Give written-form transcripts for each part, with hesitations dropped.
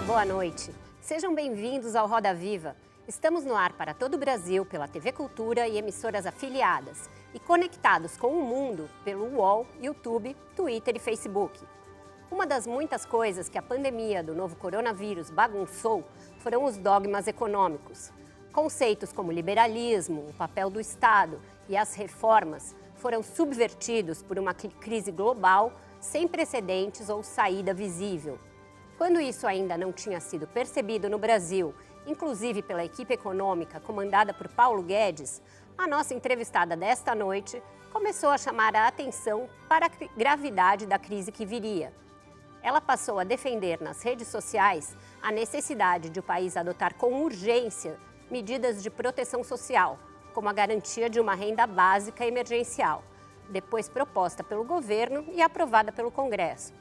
boa noite. Sejam bem-vindos ao Roda Viva. Estamos no ar para todo o Brasil pela TV Cultura e emissoras afiliadas e conectados com o mundo pelo UOL, YouTube, Twitter e Facebook. Uma das muitas coisas que a pandemia do novo coronavírus bagunçou foram os dogmas econômicos. Conceitos como liberalismo, o papel do Estado e as reformas foram subvertidos por uma crise global sem precedentes ou saída visível. Quando isso ainda não tinha sido percebido no Brasil, inclusive pela equipe econômica comandada por Paulo Guedes, a nossa entrevistada desta noite começou a chamar a atenção para a gravidade da crise que viria. Ela passou a defender nas redes sociais a necessidade de o país adotar com urgência medidas de proteção social, como a garantia de uma renda básica emergencial, depois proposta pelo governo e aprovada pelo Congresso.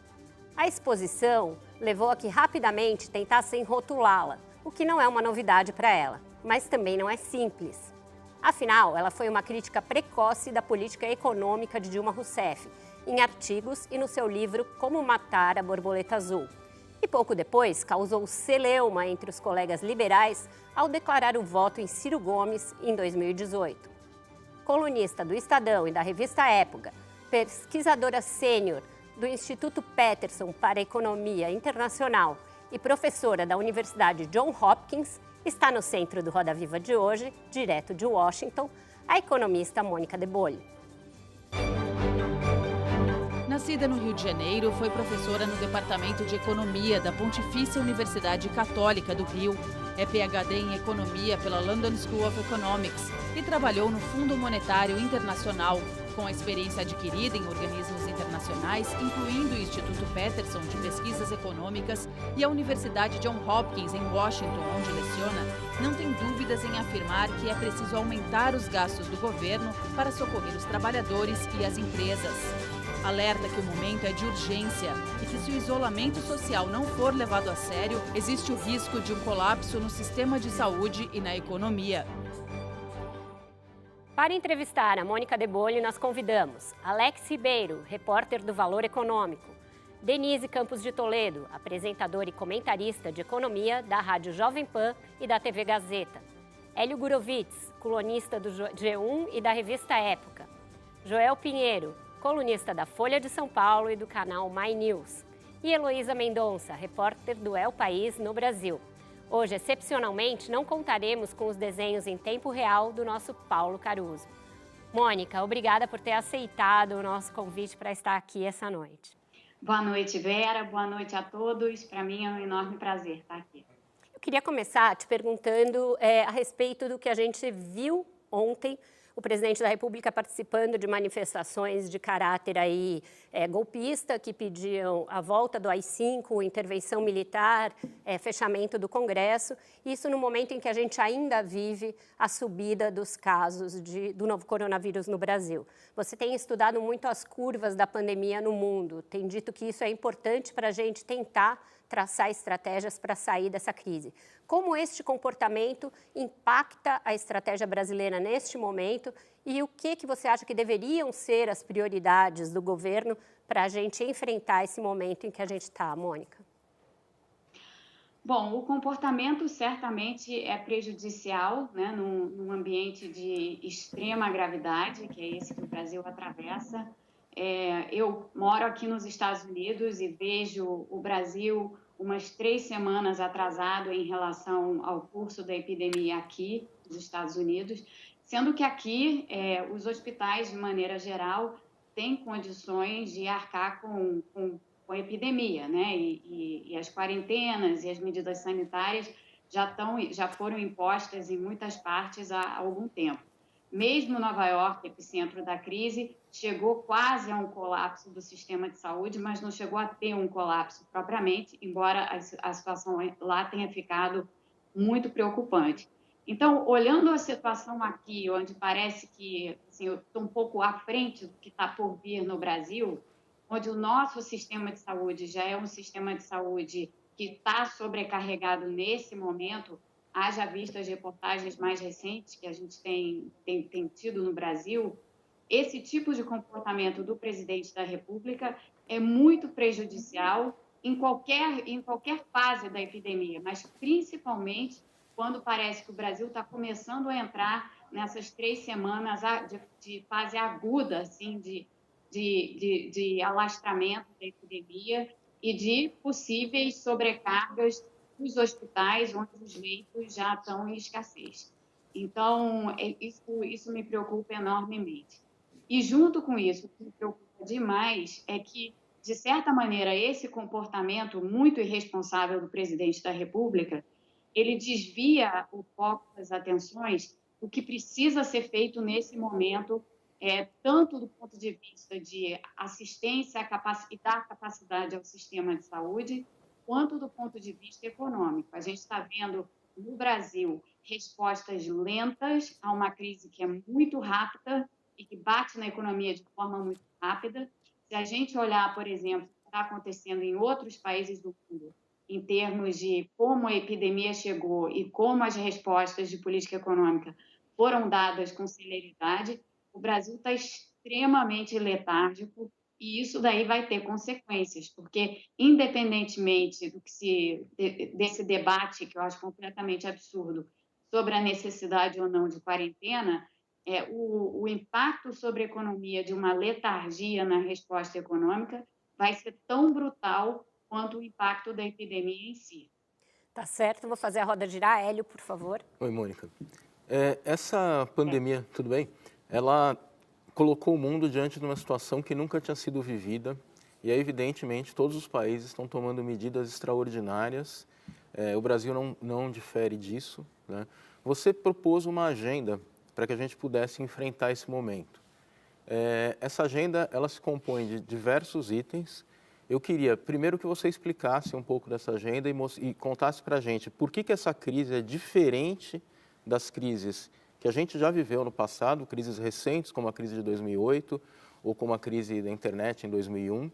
A exposição levou a que rapidamente tentassem rotulá-la, o que não é uma novidade para ela, mas também não é simples. Afinal, ela foi uma crítica precoce da política econômica de Dilma Rousseff, em artigos e no seu livro Como Matar a Borboleta Azul. E pouco depois causou celeuma entre os colegas liberais ao declarar o voto em Ciro Gomes em 2018. Colunista do Estadão e da revista Época, pesquisadora sênior do Instituto Peterson para a Economia Internacional e professora da Universidade Johns Hopkins, está no centro do Roda Viva de hoje, direto de Washington, a economista Mônica de Bolle. Nascida no Rio de Janeiro, foi professora no Departamento de Economia da Pontifícia Universidade Católica do Rio. É PhD em Economia pela London School of Economics e trabalhou no Fundo Monetário Internacional, com a experiência adquirida em organismos internacionais, incluindo o Instituto Peterson de Pesquisas Econômicas e a Universidade Johns Hopkins, em Washington, onde leciona, não tem dúvidas em afirmar que é preciso aumentar os gastos do governo para socorrer os trabalhadores e as empresas. Alerta que o momento é de urgência e que, se o isolamento social não for levado a sério, existe o risco de um colapso no sistema de saúde e na economia. Para entrevistar a Mônica de Bolle, nós convidamos Alex Ribeiro, repórter do Valor Econômico, Denise Campos de Toledo, apresentadora e comentarista de economia da Rádio Jovem Pan e da TV Gazeta, Hélio Gurovitz, colunista do G1 e da revista Época, Joel Pinheiro, colunista da Folha de São Paulo e do canal My News, e Heloísa Mendonça, repórter do El País no Brasil. Hoje, excepcionalmente, não contaremos com os desenhos em tempo real do nosso Paulo Caruso. Mônica, obrigada por ter aceitado o nosso convite para estar aqui essa noite. Boa noite, Vera. Boa noite a todos. Para mim é um enorme prazer estar aqui. Eu queria começar te perguntando a respeito do que a gente viu ontem, o presidente da República participando de manifestações de caráter golpista, que pediam a volta do AI-5, intervenção militar, fechamento do Congresso, isso no momento em que a gente ainda vive a subida dos casos do novo coronavírus no Brasil. Você tem estudado muito as curvas da pandemia no mundo, tem dito que isso é importante para a gente tentar traçar estratégias para sair dessa crise. Como este comportamento impacta a estratégia brasileira neste momento e o que você acha que deveriam ser as prioridades do governo para a gente enfrentar esse momento em que a gente está, Mônica? Bom, o comportamento certamente é prejudicial, né, num ambiente de extrema gravidade, que é esse que o Brasil atravessa. Eu moro aqui nos Estados Unidos e vejo o Brasil umas 3 semanas atrasado em relação ao curso da epidemia aqui nos Estados Unidos, sendo que aqui os hospitais, de maneira geral, têm condições de arcar com a epidemia, né? E as quarentenas e as medidas sanitárias já foram impostas em muitas partes há algum tempo. Mesmo Nova York, epicentro da crise, chegou quase a um colapso do sistema de saúde, mas não chegou a ter um colapso propriamente, embora a situação lá tenha ficado muito preocupante. Então, olhando a situação aqui, onde parece que assim, eu estou um pouco à frente do que está por vir no Brasil, onde o nosso sistema de saúde já é um sistema de saúde que está sobrecarregado nesse momento, haja visto as reportagens mais recentes que a gente tem tido no Brasil, esse tipo de comportamento do presidente da República é muito prejudicial em qualquer fase da epidemia, mas principalmente quando parece que o Brasil está começando a entrar nessas 3 semanas de fase aguda, assim, de alastramento da epidemia e de possíveis sobrecargas nos hospitais, onde os leitos já estão em escassez. Então, isso me preocupa enormemente. E, junto com isso, o que me preocupa demais é que, de certa maneira, esse comportamento muito irresponsável do presidente da República, ele desvia o foco das atenções do que precisa ser feito nesse momento, tanto do ponto de vista de assistência e dar capacidade ao sistema de saúde, quanto do ponto de vista econômico. A gente está vendo no Brasil respostas lentas a uma crise que é muito rápida e que bate na economia de forma muito rápida. Se a gente olhar, por exemplo, o que está acontecendo em outros países do mundo, em termos de como a epidemia chegou e como as respostas de política econômica foram dadas com celeridade, o Brasil está extremamente letárgico e isso daí vai ter consequências, porque, independentemente desse debate, que eu acho completamente absurdo, sobre a necessidade ou não de quarentena, o impacto sobre a economia de uma letargia na resposta econômica vai ser tão brutal quanto o impacto da epidemia em si. Tá certo, vou fazer a roda girar. Hélio, por favor. Oi, Mônica. Essa pandemia, tudo bem? Ela colocou o mundo diante de uma situação que nunca tinha sido vivida e, evidentemente, todos os países estão tomando medidas extraordinárias. O Brasil não difere disso, né? Você propôs uma agenda para que a gente pudesse enfrentar esse momento. Essa agenda, ela se compõe de diversos itens. Eu queria, primeiro, que você explicasse um pouco dessa agenda e contasse para a gente por que essa crise é diferente das crises que a gente já viveu no passado, crises recentes, como a crise de 2008 ou como a crise da internet em 2001.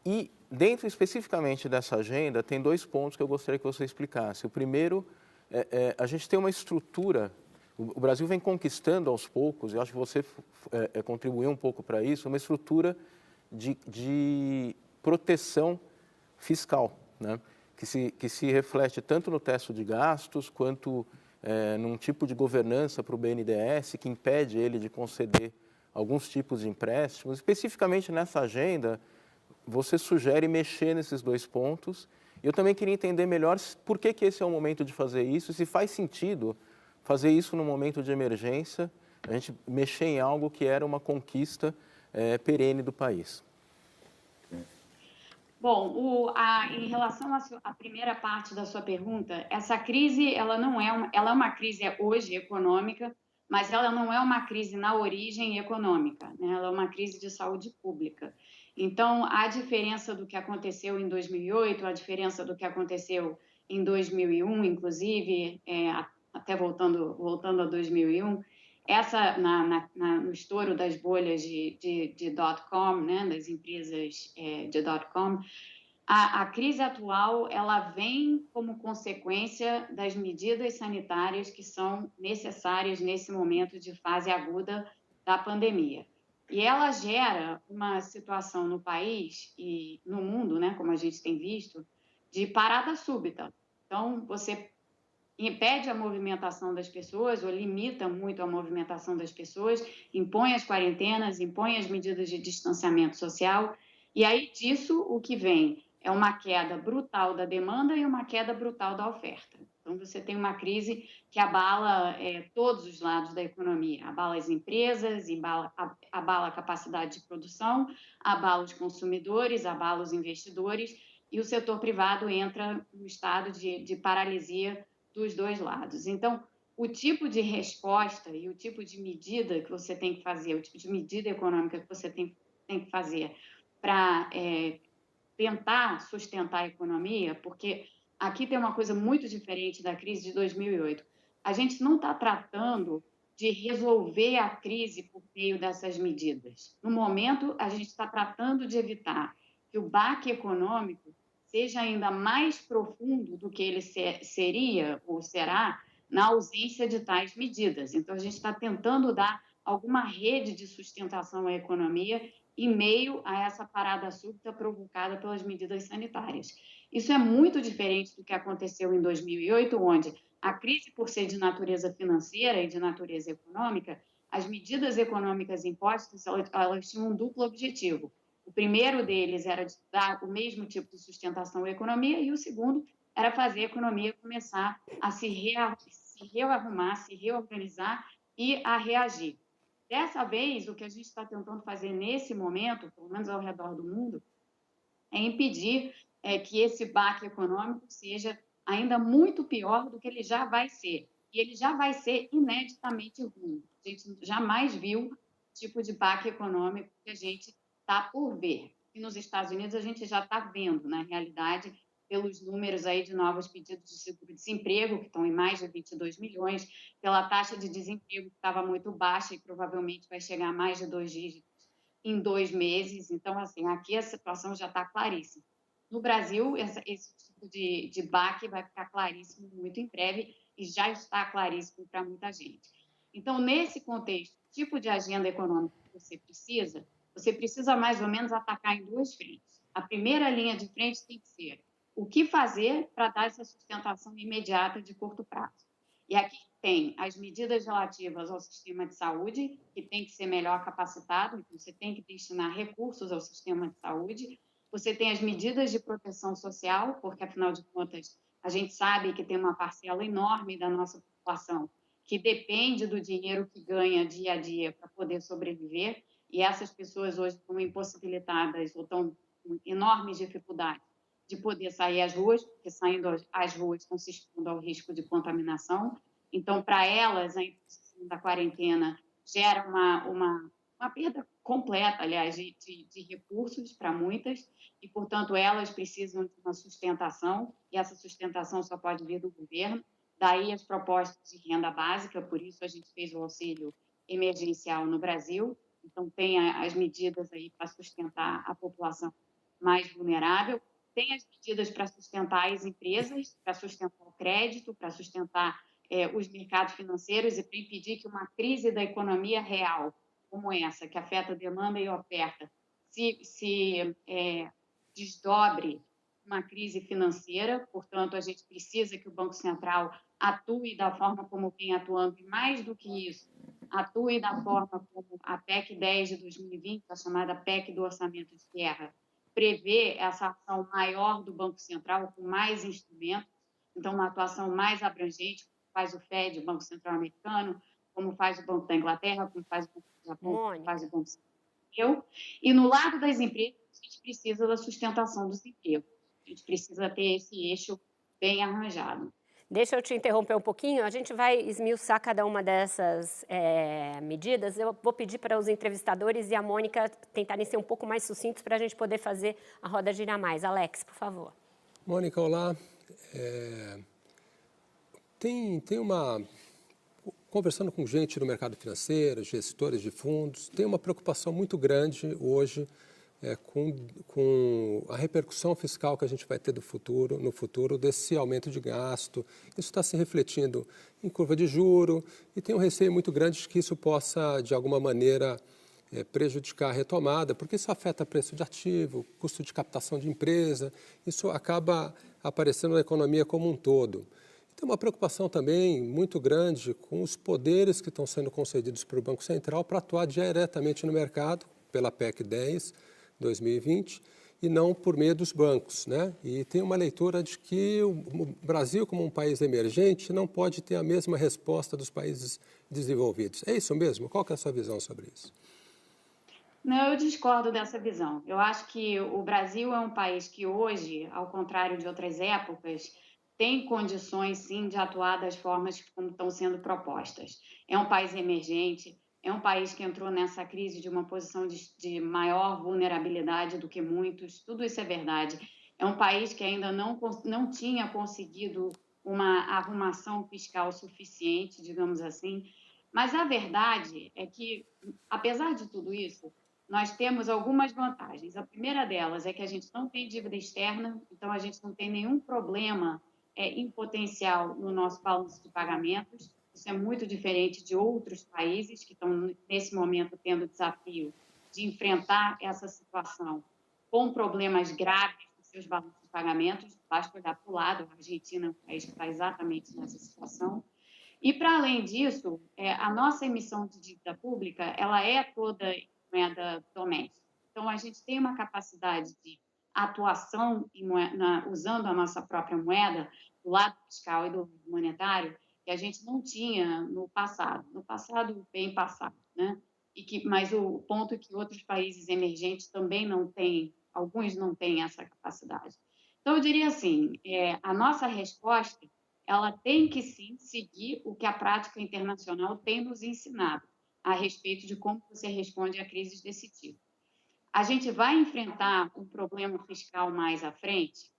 E, dentro especificamente dessa agenda, tem 2 pontos que eu gostaria que você explicasse. O primeiro, a gente tem uma estrutura, o Brasil vem conquistando aos poucos, eu acho que você contribuiu um pouco para isso, uma estrutura de proteção fiscal, né? que se reflete tanto no teto de gastos quanto num tipo de governança para o BNDES que impede ele de conceder alguns tipos de empréstimos. Especificamente nessa agenda, você sugere mexer nesses 2 pontos. Eu também queria entender melhor por que esse é o momento de fazer isso, e se faz sentido fazer isso no momento de emergência, a gente mexer em algo que era uma conquista perene do país. Bom, em relação à primeira parte da sua pergunta, essa crise ela é uma crise hoje econômica, mas ela não é uma crise na origem econômica, né? Ela é uma crise de saúde pública. Então, a diferença do que aconteceu em 2008, a diferença do que aconteceu em 2001, inclusive, até voltando a 2001, no estouro das bolhas de dot-com, né, das empresas de dot-com, a crise atual ela vem como consequência das medidas sanitárias que são necessárias nesse momento de fase aguda da pandemia. E ela gera uma situação no país e no mundo, né, como a gente tem visto, de parada súbita. Então, você impede a movimentação das pessoas ou limita muito a movimentação das pessoas, impõe as quarentenas, impõe as medidas de distanciamento social, e aí disso o que vem é uma queda brutal da demanda e uma queda brutal da oferta. Então, você tem uma crise que abala todos os lados da economia, abala as empresas, abala a capacidade de produção, abala os consumidores, abala os investidores, e o setor privado entra no estado de paralisia dos 2 lados. Então, o tipo de resposta e o tipo de medida que você tem que fazer, o tipo de medida econômica que você tem que fazer para tentar sustentar a economia, porque aqui tem uma coisa muito diferente da crise de 2008. A gente não está tratando de resolver a crise por meio dessas medidas. No momento, a gente está tratando de evitar que o baque econômico seja ainda mais profundo do que ele seria ou será na ausência de tais medidas. Então, a gente está tentando dar alguma rede de sustentação à economia em meio a essa parada súbita provocada pelas medidas sanitárias. Isso é muito diferente do que aconteceu em 2008, onde a crise, por ser de natureza financeira e de natureza econômica, as medidas econômicas impostas, elas tinham um duplo objetivo. O primeiro deles era de dar o mesmo tipo de sustentação à economia e o segundo era fazer a economia começar a se rearrumar, se reorganizar e a reagir. Dessa vez, o que a gente está tentando fazer nesse momento, pelo menos ao redor do mundo, é impedir que esse baque econômico seja ainda muito pior do que ele já vai ser. E ele já vai ser ineditamente ruim. A gente jamais viu o tipo de baque econômico que a gente está por ver. E nos Estados Unidos a gente já está vendo, na realidade, pelos números aí de novos pedidos de seguro-desemprego, que estão em mais de 22 milhões, pela taxa de desemprego que estava muito baixa e provavelmente vai chegar a mais de 2 dígitos em 2 meses. Então, assim, aqui a situação já está claríssima. No Brasil, esse tipo de baque vai ficar claríssimo muito em breve e já está claríssimo para muita gente. Então, nesse contexto, o tipo de agenda econômica que você precisa mais ou menos atacar em 2 frentes. A primeira linha de frente tem que ser o que fazer para dar essa sustentação imediata de curto prazo. E aqui tem as medidas relativas ao sistema de saúde, que tem que ser melhor capacitado, então você tem que destinar recursos ao sistema de saúde. Você tem as medidas de proteção social, porque, afinal de contas, a gente sabe que tem uma parcela enorme da nossa população que depende do dinheiro que ganha dia a dia para poder sobreviver, e essas pessoas hoje estão impossibilitadas ou estão com enormes dificuldades de poder sair às ruas, porque saindo às ruas estão se expondo ao risco de contaminação. Então, para elas, a imposição da quarentena gera uma perda completa, aliás, de recursos para muitas, e, portanto, elas precisam de uma sustentação, e essa sustentação só pode vir do governo. Daí as propostas de renda básica, por isso a gente fez o auxílio emergencial no Brasil. Então, tem as medidas aí para sustentar a população mais vulnerável. Tem as medidas para sustentar as empresas, para sustentar o crédito, para sustentar os mercados financeiros e para impedir que uma crise da economia real, como essa, que afeta a demanda e a oferta, se desdobre uma crise financeira. Portanto, a gente precisa que o Banco Central atue da forma como vem atuando, e mais do que isso, atue da forma como a PEC 10 de 2020, a chamada PEC do Orçamento de Guerra, prevê essa ação maior do Banco Central, com mais instrumentos, então uma atuação mais abrangente, como faz o FED, o Banco Central Americano, como faz o Banco da Inglaterra, como faz o Banco do Japão, como faz o Banco Central. E no lado das empresas, a gente precisa da sustentação dos empregos. A gente precisa ter esse eixo bem arranjado. Deixa eu te interromper um pouquinho, a gente vai esmiuçar cada uma dessas medidas. Eu vou pedir para os entrevistadores e a Mônica tentarem ser um pouco mais sucintos para a gente poder fazer a roda girar mais. Alex, por favor. Mônica, olá. Tem uma... Conversando com gente do mercado financeiro, gestores de fundos, tem uma preocupação muito grande hoje com a repercussão fiscal que a gente vai ter no futuro desse aumento de gasto. Isso está se refletindo em curva de juro e tem um receio muito grande de que isso possa, de alguma maneira, prejudicar a retomada, porque isso afeta preço de ativo, custo de captação de empresa, isso acaba aparecendo na economia como um todo. Tem uma preocupação também muito grande com os poderes que estão sendo concedidos para o Banco Central para atuar diretamente no mercado, pela PEC 10, 2020, e não por meio dos bancos, né? E tem uma leitura de que o Brasil, como um país emergente, não pode ter a mesma resposta dos países desenvolvidos. É isso mesmo? Qual que é a sua visão sobre isso? Não, eu discordo dessa visão. Eu acho que o Brasil é um país que hoje, ao contrário de outras épocas, tem condições, sim, de atuar das formas como estão sendo propostas. É um país emergente, é um país que entrou nessa crise de uma posição de maior vulnerabilidade do que muitos, tudo isso é verdade. É um país que ainda não tinha conseguido uma arrumação fiscal suficiente, digamos assim, mas a verdade é que, apesar de tudo isso, nós temos algumas vantagens. A primeira delas é que a gente não tem dívida externa, então a gente não tem nenhum problema em potencial no nosso balanço de pagamentos. Isso é muito diferente de outros países que estão, nesse momento, tendo o desafio de enfrentar essa situação com problemas graves nos seus balanços de pagamentos. Basta olhar para o lado, a Argentina é um país que está exatamente nessa situação. E, para além disso, a nossa emissão de dívida pública ela é toda em moeda doméstica. Então, a gente tem uma capacidade de atuação usando a nossa própria moeda, do lado fiscal e do monetário, que a gente não tinha no passado bem passado, né? Mas o ponto é que outros países emergentes também não têm, alguns não têm essa capacidade. Então, eu diria assim, a nossa resposta ela tem que, sim, seguir o que a prática internacional tem nos ensinado a respeito de como você responde a crises desse tipo. A gente vai enfrentar um problema fiscal mais à frente?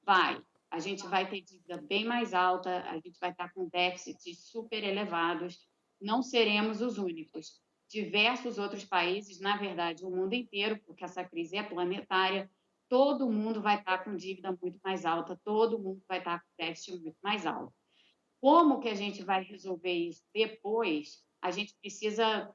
Vai. A gente vai ter dívida bem mais alta, a gente vai estar com déficits super elevados, não seremos os únicos. Diversos outros países, na verdade, o mundo inteiro, porque essa crise é planetária, todo mundo vai estar com dívida muito mais alta, todo mundo vai estar com déficit muito mais alto. Como que a gente vai resolver isso depois? A gente precisa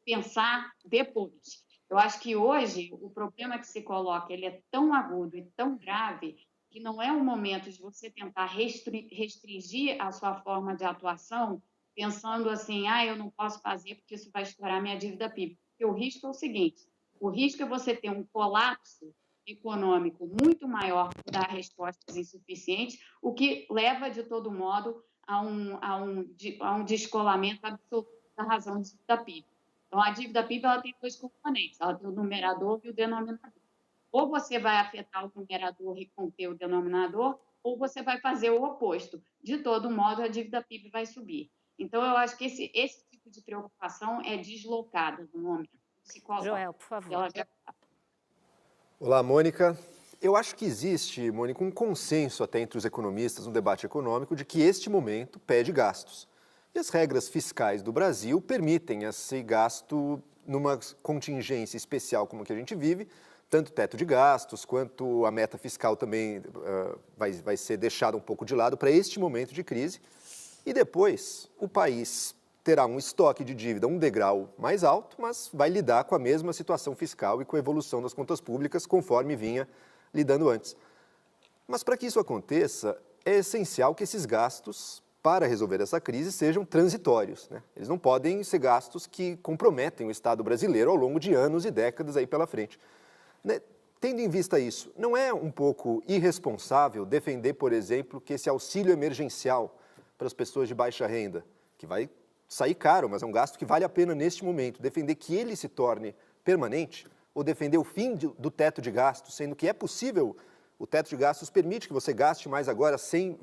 pensar depois. Eu acho que hoje o problema que se coloca ele é tão agudo e tão grave que não é o momento de você tentar restringir a sua forma de atuação pensando assim, eu não posso fazer porque isso vai estourar minha dívida PIB. Porque o risco é o seguinte, o risco é você ter um colapso econômico muito maior por dar respostas insuficientes, o que leva, de todo modo, a um descolamento absoluto da razão de dívida PIB. Então, a dívida PIB ela tem dois componentes, ela tem o numerador e o denominador. Ou você vai afetar o numerador e conter o denominador, ou você vai fazer o oposto. De todo modo, a dívida PIB vai subir. Então, eu acho que esse tipo de preocupação é deslocada no momento. Joel, por favor. Olá, Mônica. Eu acho que existe, Mônica, um consenso até entre os economistas no debate econômico de que este momento pede gastos. E as regras fiscais do Brasil permitem esse gasto numa contingência especial como a que a gente vive, tanto o teto de gastos quanto a meta fiscal também vai ser deixada um pouco de lado para este momento de crise. E depois o país terá um estoque de dívida, um degrau mais alto, mas vai lidar com a mesma situação fiscal e com a evolução das contas públicas conforme vinha lidando antes. Mas para que isso aconteça, é essencial que esses gastos, para resolver essa crise, sejam transitórios, né? Eles não podem ser gastos que comprometem o Estado brasileiro ao longo de anos e décadas aí pela frente. Né? Tendo em vista isso, não é um pouco irresponsável defender, por exemplo, que esse auxílio emergencial para as pessoas de baixa renda, que vai sair caro, mas é um gasto que vale a pena neste momento, defender que ele se torne permanente ou defender o fim do teto de gastos, sendo que é possível, o teto de gastos permite que você gaste mais agora sem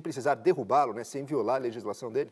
precisar derrubá-lo, né, sem violar a legislação dele?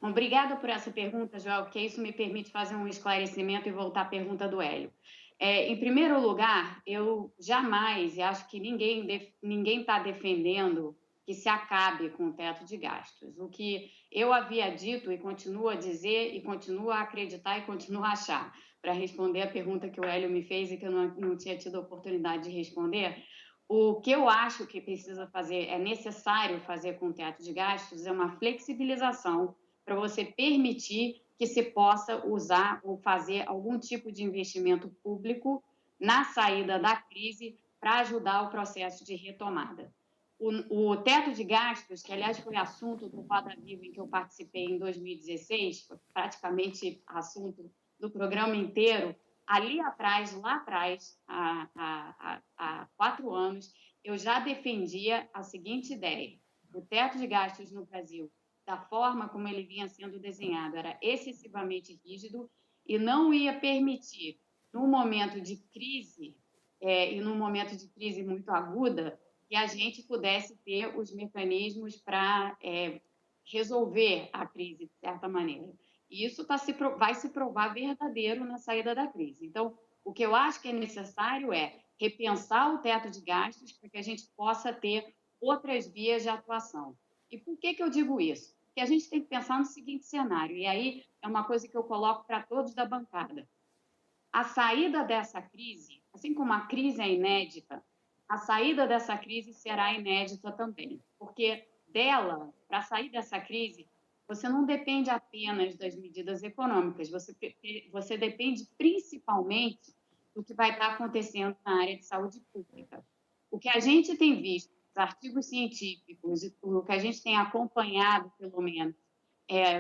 Obrigada por essa pergunta, Joel, porque isso me permite fazer um esclarecimento e voltar à pergunta do Hélio. Em primeiro lugar, eu jamais, e acho que ninguém está defendendo que se acabe com o teto de gastos. O que eu havia dito e continuo a dizer, e continuo a acreditar e continuo a achar, para responder a pergunta que o Hélio me fez e que eu não tinha tido a oportunidade de responder, o que eu acho que precisa fazer, é necessário fazer com o teto de gastos, é uma flexibilização para você permitir que se possa usar ou fazer algum tipo de investimento público na saída da crise para ajudar o processo de retomada. O teto de gastos, que aliás foi assunto do Roda Viva em que eu participei em 2016, foi praticamente assunto do programa inteiro, lá atrás, há 4 anos, eu já defendia a seguinte ideia: o teto de gastos no Brasil, da forma como ele vinha sendo desenhado, era excessivamente rígido e não ia permitir, num momento de crise, e num momento de crise muito aguda, que a gente pudesse ter os mecanismos para resolver a crise, de certa maneira. E isso vai se provar verdadeiro na saída da crise. Então, o que eu acho que é necessário é repensar o teto de gastos para que a gente possa ter outras vias de atuação. E por que eu digo isso? Porque a gente tem que pensar no seguinte cenário, e aí é uma coisa que eu coloco para todos da bancada. A saída dessa crise, assim como a crise é inédita, a saída dessa crise será inédita também, porque para sair dessa crise, você não depende apenas das medidas econômicas, você depende principalmente do que vai estar acontecendo na área de saúde pública. O que a gente tem visto, os artigos científicos, o que a gente tem acompanhado, pelo menos,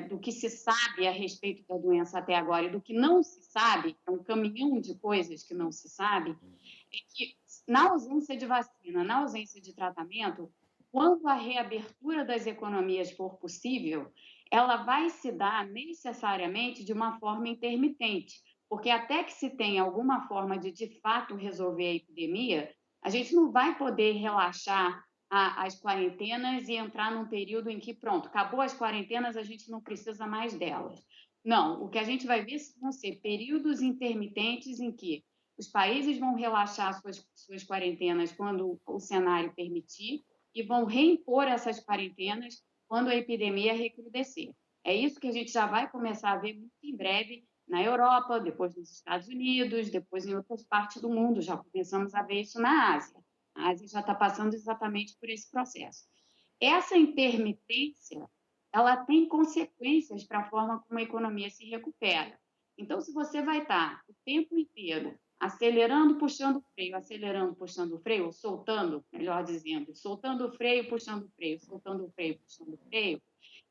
do que se sabe a respeito da doença até agora e do que não se sabe, é um caminhão de coisas que não se sabe, é que na ausência de vacina, na ausência de tratamento, quando a reabertura das economias for possível, ela vai se dar necessariamente de uma forma intermitente, porque até que se tenha alguma forma de fato, resolver a epidemia, a gente não vai poder relaxar as quarentenas e entrar num período em que, pronto, acabou as quarentenas, a gente não precisa mais delas. Não, o que a gente vai ver vão ser períodos intermitentes em que os países vão relaxar suas quarentenas quando o cenário permitir e vão reimpor essas quarentenas quando a epidemia recrudescer. É isso que a gente já vai começar a ver muito em breve na Europa, depois nos Estados Unidos, depois em outras partes do mundo. Já começamos a ver isso na Ásia. A Ásia já está passando exatamente por esse processo. Essa intermitência, ela tem consequências para a forma como a economia se recupera. Então, se você vai estar o tempo inteiro acelerando, puxando o freio, ou soltando, melhor dizendo, soltando o freio, puxando o freio, soltando o freio, puxando o freio,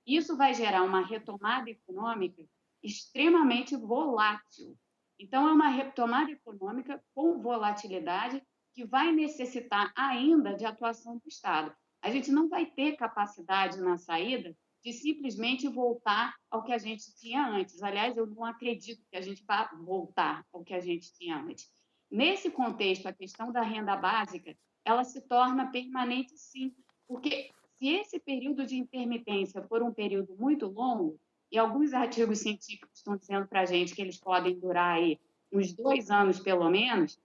isso vai gerar uma retomada econômica extremamente volátil. Então, é uma retomada econômica com volatilidade que vai necessitar ainda de atuação do Estado. A gente não vai ter capacidade na saída de simplesmente voltar ao que a gente tinha antes. Aliás, eu não acredito que a gente vá voltar ao que a gente tinha antes. Nesse contexto, a questão da renda básica, ela se torna permanente, sim, porque se esse período de intermitência for um período muito longo, e alguns artigos científicos estão dizendo para a gente que eles podem durar aí uns 2 anos, pelo menos,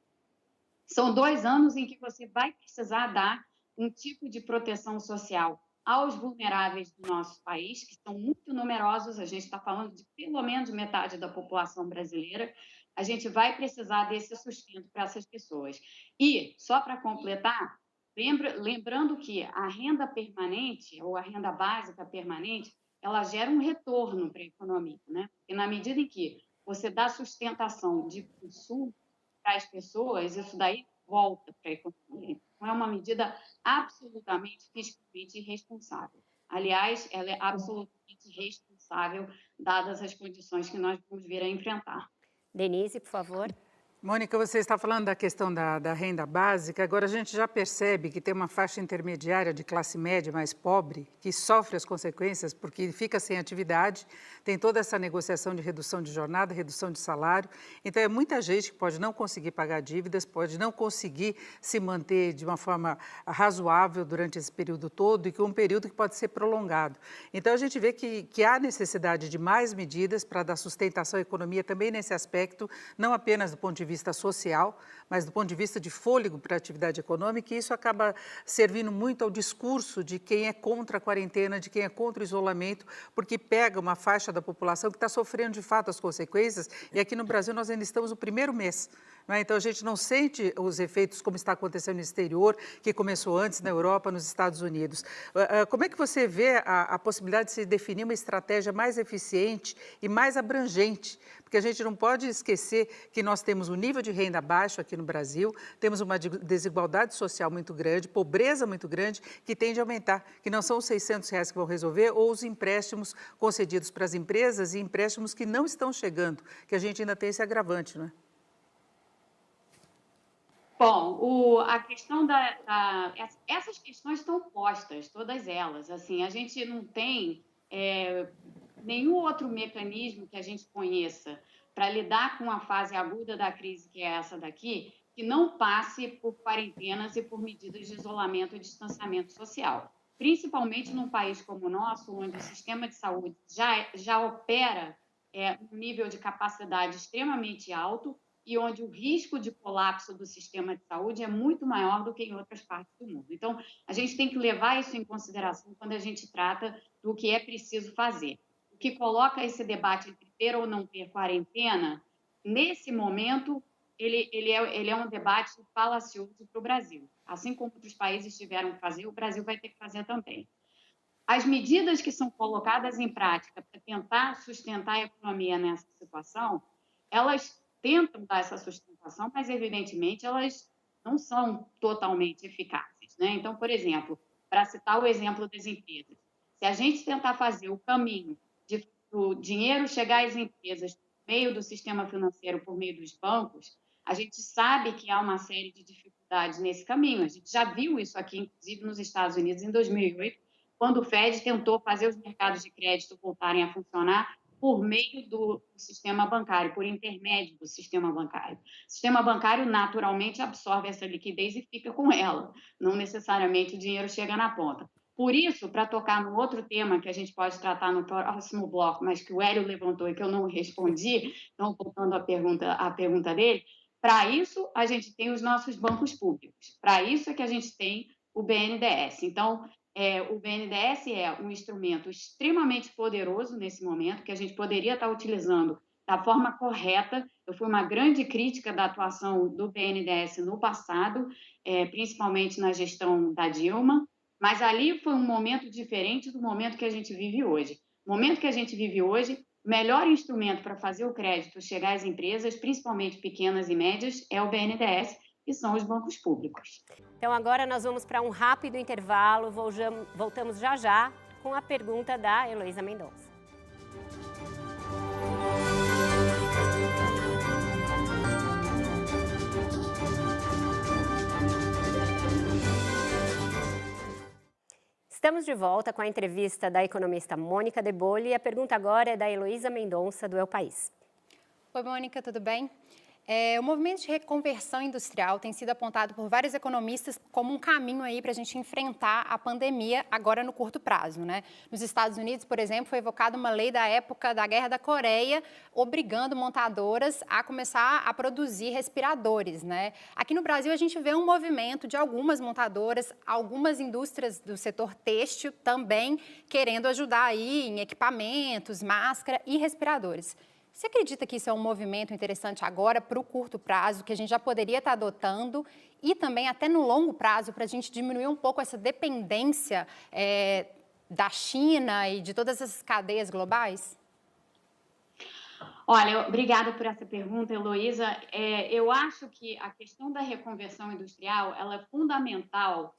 são 2 anos em que você vai precisar dar um tipo de proteção social aos vulneráveis do nosso país, que são muito numerosos, a gente está falando de pelo menos metade da população brasileira, a gente vai precisar desse sustento para essas pessoas. E, só para completar, lembrando que a renda permanente, ou a renda básica permanente, ela gera um retorno para a economia, né? E na medida em que você dá sustentação de consumo para as pessoas, isso daí volta para a economia. Então, é uma medida absolutamente fiscalmente irresponsável. Aliás, ela é absolutamente responsável, dadas as condições que nós vamos vir a enfrentar. Denise, por favor. Mônica, você está falando da questão da renda básica. Agora, a gente já percebe que tem uma faixa intermediária de classe média mais pobre que sofre as consequências porque fica sem atividade, tem toda essa negociação de redução de jornada, redução de salário. Então, é muita gente que pode não conseguir pagar dívidas, pode não conseguir se manter de uma forma razoável durante esse período todo e que é um período que pode ser prolongado. Então, a gente vê que há necessidade de mais medidas para dar sustentação à economia também nesse aspecto, não apenas do ponto de vista social, mas do ponto de vista de fôlego para a atividade econômica, e isso acaba servindo muito ao discurso de quem é contra a quarentena, de quem é contra o isolamento, porque pega uma faixa da população que está sofrendo de fato as consequências, e aqui no Brasil nós ainda estamos no primeiro mês. Então, a gente não sente os efeitos como está acontecendo no exterior, que começou antes na Europa, nos Estados Unidos. Como é que você vê a possibilidade de se definir uma estratégia mais eficiente e mais abrangente? Porque a gente não pode esquecer que nós temos um nível de renda baixo aqui no Brasil, temos uma desigualdade social muito grande, pobreza muito grande, que tende a aumentar, que não são os R$600 que vão resolver, ou os empréstimos concedidos para as empresas e empréstimos que não estão chegando, que a gente ainda tem esse agravante, não é? Bom, a questão essas questões estão postas, todas elas. Assim, a gente não tem nenhum outro mecanismo que a gente conheça para lidar com a fase aguda da crise, que é essa daqui, que não passe por quarentenas e por medidas de isolamento e distanciamento social. Principalmente num país como o nosso, onde o sistema de saúde já opera um nível de capacidade extremamente alto, e onde o risco de colapso do sistema de saúde é muito maior do que em outras partes do mundo. Então, a gente tem que levar isso em consideração quando a gente trata do que é preciso fazer. O que coloca esse debate entre ter ou não ter quarentena, nesse momento, ele é um debate falacioso para o Brasil. Assim como outros países tiveram que fazer, o Brasil vai ter que fazer também. As medidas que são colocadas em prática para tentar sustentar a economia nessa situação, elas tentam dar essa sustentação, mas, evidentemente, elas não são totalmente eficazes, né? Então, por exemplo, para citar o exemplo das empresas, se a gente tentar fazer o caminho do dinheiro chegar às empresas por meio do sistema financeiro, por meio dos bancos, a gente sabe que há uma série de dificuldades nesse caminho. A gente já viu isso aqui, inclusive, nos Estados Unidos, em 2008, quando o Fed tentou fazer os mercados de crédito voltarem a funcionar por meio do sistema bancário, por intermédio do sistema bancário. O sistema bancário, naturalmente, absorve essa liquidez e fica com ela. Não necessariamente o dinheiro chega na ponta. Por isso, para tocar no outro tema que a gente pode tratar no próximo bloco, mas que o Hélio levantou e que eu não respondi, então, voltando à pergunta dele, para isso a gente tem os nossos bancos públicos. Para isso é que a gente tem o BNDES. Então, o BNDES é um instrumento extremamente poderoso nesse momento, que a gente poderia estar utilizando da forma correta. Eu fui uma grande crítica da atuação do BNDES no passado, principalmente na gestão da Dilma, mas ali foi um momento diferente do momento que a gente vive hoje. O momento que a gente vive hoje, o melhor instrumento para fazer o crédito chegar às empresas, principalmente pequenas e médias, é o BNDES, que são os bancos públicos. Então agora nós vamos para um rápido intervalo, voltamos já já com a pergunta da Heloísa Mendonça. Estamos de volta com a entrevista da economista Mônica De Bolle e a pergunta agora é da Heloísa Mendonça, do El País. Oi, Mônica, tudo bem? O movimento de reconversão industrial tem sido apontado por vários economistas como um caminho aí para a gente enfrentar a pandemia agora no curto prazo, né? Nos Estados Unidos, por exemplo, foi evocada uma lei da época da Guerra da Coreia, obrigando montadoras a começar a produzir respiradores, né? Aqui no Brasil, a gente vê um movimento de algumas montadoras, algumas indústrias do setor têxtil também querendo ajudar aí em equipamentos, máscara e respiradores. Você acredita que isso é um movimento interessante agora para o curto prazo, que a gente já poderia estar adotando e também até no longo prazo para a gente diminuir um pouco essa dependência da China e de todas essas cadeias globais? Olha, obrigada por essa pergunta, Heloísa. Eu acho que a questão da reconversão industrial ela é fundamental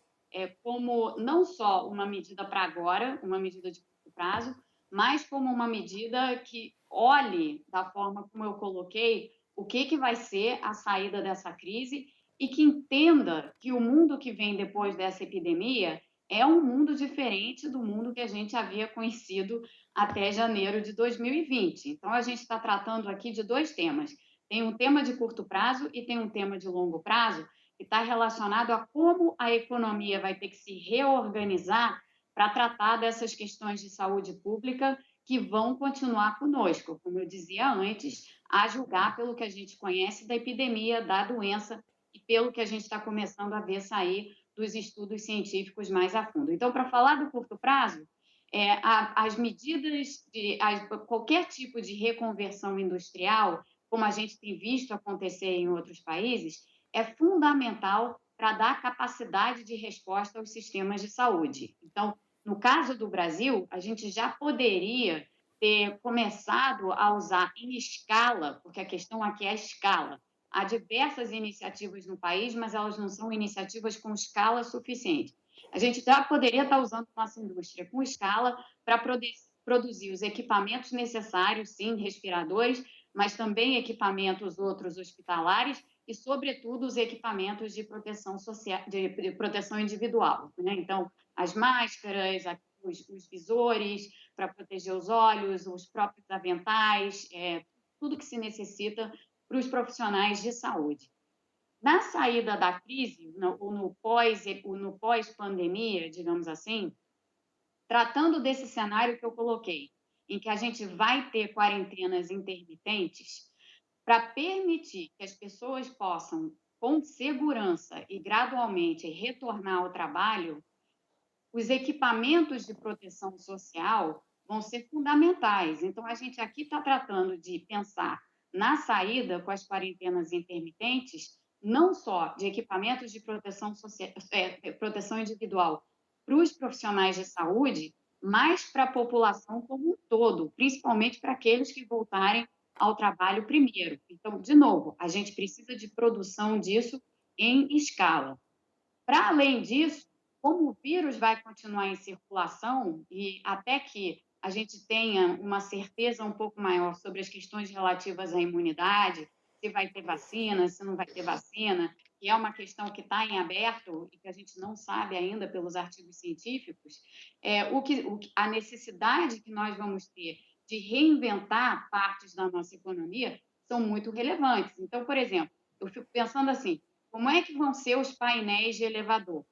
como não só uma medida para agora, uma medida de curto prazo, mas como uma medida que olhe da forma como eu coloquei o que vai ser a saída dessa crise e que entenda que o mundo que vem depois dessa epidemia é um mundo diferente do mundo que a gente havia conhecido até janeiro de 2020. Então, a gente está tratando aqui de dois temas. Tem um tema de curto prazo e tem um tema de longo prazo que está relacionado a como a economia vai ter que se reorganizar para tratar dessas questões de saúde pública que vão continuar conosco, como eu dizia antes, a julgar pelo que a gente conhece da epidemia, da doença e pelo que a gente está começando a ver sair dos estudos científicos mais a fundo. Então, para falar do curto prazo, as medidas qualquer tipo de reconversão industrial, como a gente tem visto acontecer em outros países, é fundamental para dar capacidade de resposta aos sistemas de saúde. Então, no caso do Brasil, a gente já poderia ter começado a usar em escala, porque a questão aqui é a escala. Há diversas iniciativas no país, mas elas não são iniciativas com escala suficiente. A gente já poderia estar usando nossa indústria com escala para produzir os equipamentos necessários, sim, respiradores, mas também equipamentos outros hospitalares e, sobretudo, os equipamentos de proteção social, de proteção individual, né? Então, as máscaras, os visores para proteger os olhos, os próprios aventais, tudo que se necessita para os profissionais de saúde. Na saída da crise, no pós-pandemia, digamos assim, tratando desse cenário que eu coloquei, em que a gente vai ter quarentenas intermitentes, para permitir que as pessoas possam, com segurança e gradualmente, retornar ao trabalho, os equipamentos de proteção social vão ser fundamentais. Então, a gente aqui está tratando de pensar na saída com as quarentenas intermitentes, não só de equipamentos de proteção individual para os profissionais de saúde, mas para a população como um todo, principalmente para aqueles que voltarem ao trabalho primeiro. Então, de novo, a gente precisa de produção disso em escala. Para além disso, como o vírus vai continuar em circulação e até que a gente tenha uma certeza um pouco maior sobre as questões relativas à imunidade, se vai ter vacina, se não vai ter vacina, que é uma questão que está em aberto e que a gente não sabe ainda pelos artigos científicos, a necessidade que nós vamos ter de reinventar partes da nossa economia são muito relevantes. Então, por exemplo, eu fico pensando assim, como é que vão ser os painéis de elevador?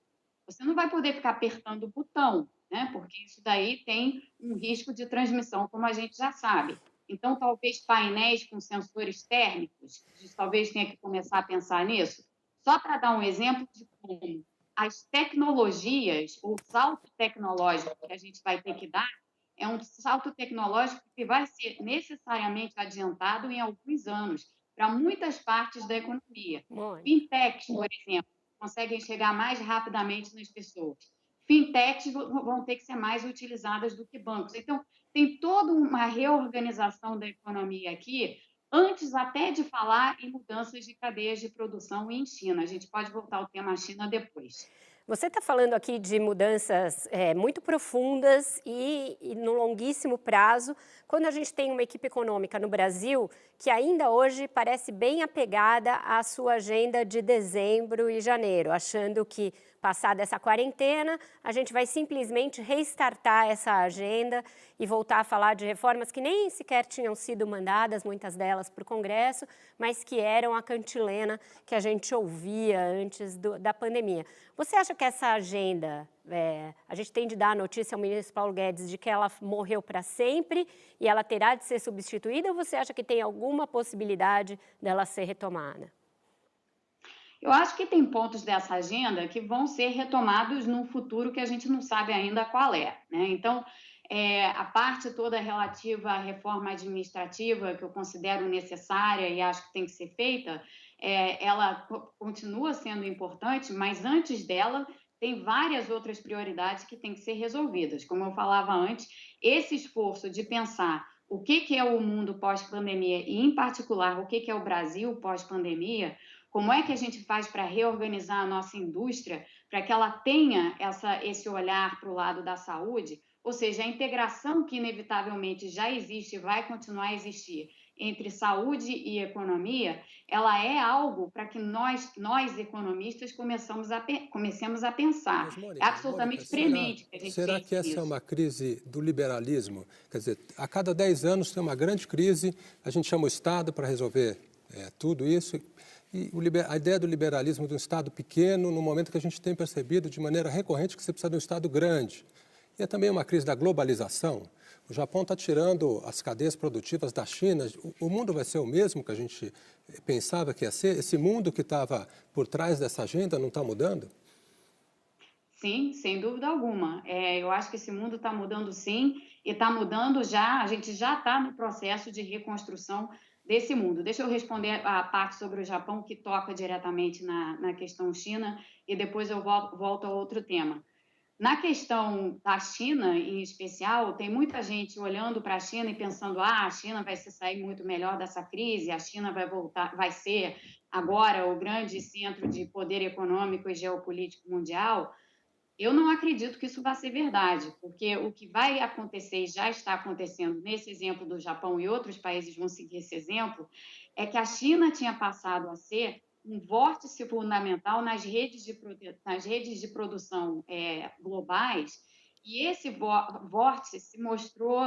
Você não vai poder ficar apertando o botão, né? Porque isso daí tem um risco de transmissão, como a gente já sabe. Então, talvez painéis com sensores térmicos, a gente talvez tenha que começar a pensar nisso. Só para dar um exemplo de como as tecnologias, o salto tecnológico que a gente vai ter que dar, é um salto tecnológico que vai ser necessariamente adiantado em alguns anos para muitas partes da economia. Fintechs, por exemplo, conseguem chegar mais rapidamente nas pessoas. Fintechs vão ter que ser mais utilizadas do que bancos. Então, tem toda uma reorganização da economia aqui, antes até de falar em mudanças de cadeias de produção em China. A gente pode voltar ao tema China depois. Você está falando aqui de mudanças muito profundas e no longuíssimo prazo, quando a gente tem uma equipe econômica no Brasil que ainda hoje parece bem apegada à sua agenda de dezembro e janeiro, achando que, passada essa quarentena, a gente vai simplesmente restartar essa agenda e voltar a falar de reformas que nem sequer tinham sido mandadas, muitas delas para o Congresso, mas que eram a cantilena que a gente ouvia antes da pandemia. Você acha que essa agenda, a gente tem de dar a notícia ao ministro Paulo Guedes de que ela morreu para sempre e ela terá de ser substituída, ou você acha que tem alguma possibilidade dela ser retomada? Eu acho que tem pontos dessa agenda que vão ser retomados num futuro que a gente não sabe ainda qual é, né? Então, a parte toda relativa à reforma administrativa, que eu considero necessária e acho que tem que ser feita, ela continua sendo importante, mas antes dela tem várias outras prioridades que têm que ser resolvidas. Como eu falava antes, esse esforço de pensar o que é o mundo pós-pandemia e, em particular, o que é o Brasil pós-pandemia, como é que a gente faz para reorganizar a nossa indústria para que ela tenha esse olhar para o lado da saúde, ou seja, a integração que inevitavelmente já existe e vai continuar a existir entre saúde e economia, ela é algo para que nós economistas comecemos a pensar. Mas, Mônica, é absolutamente premente que a gente será que essa isso. é uma crise do liberalismo? Quer dizer, a cada 10 anos tem uma grande crise, a gente chama o Estado para resolver tudo isso. E a ideia do liberalismo de um Estado pequeno, no momento que a gente tem percebido de maneira recorrente que você precisa de um Estado grande. E é também uma crise da globalização. O Japão está tirando as cadeias produtivas da China. O mundo vai ser o mesmo que a gente pensava que ia ser? Esse mundo que estava por trás dessa agenda não está mudando? Sim, sem dúvida alguma. Eu acho que esse mundo está mudando sim, e está mudando já, a gente já está no processo de reconstrução desse mundo. Deixa eu responder a parte sobre o Japão, que toca diretamente na questão China, e depois eu volto a outro tema. Na questão da China, em especial, tem muita gente olhando para a China e pensando a China vai se sair muito melhor dessa crise, a China vai ser agora o grande centro de poder econômico e geopolítico mundial. Eu não acredito que isso vai ser verdade, porque o que vai acontecer e já está acontecendo nesse exemplo do Japão e outros países vão seguir esse exemplo, é que a China tinha passado a ser um vórtice fundamental nas redes de produção globais, e esse vórtice se mostrou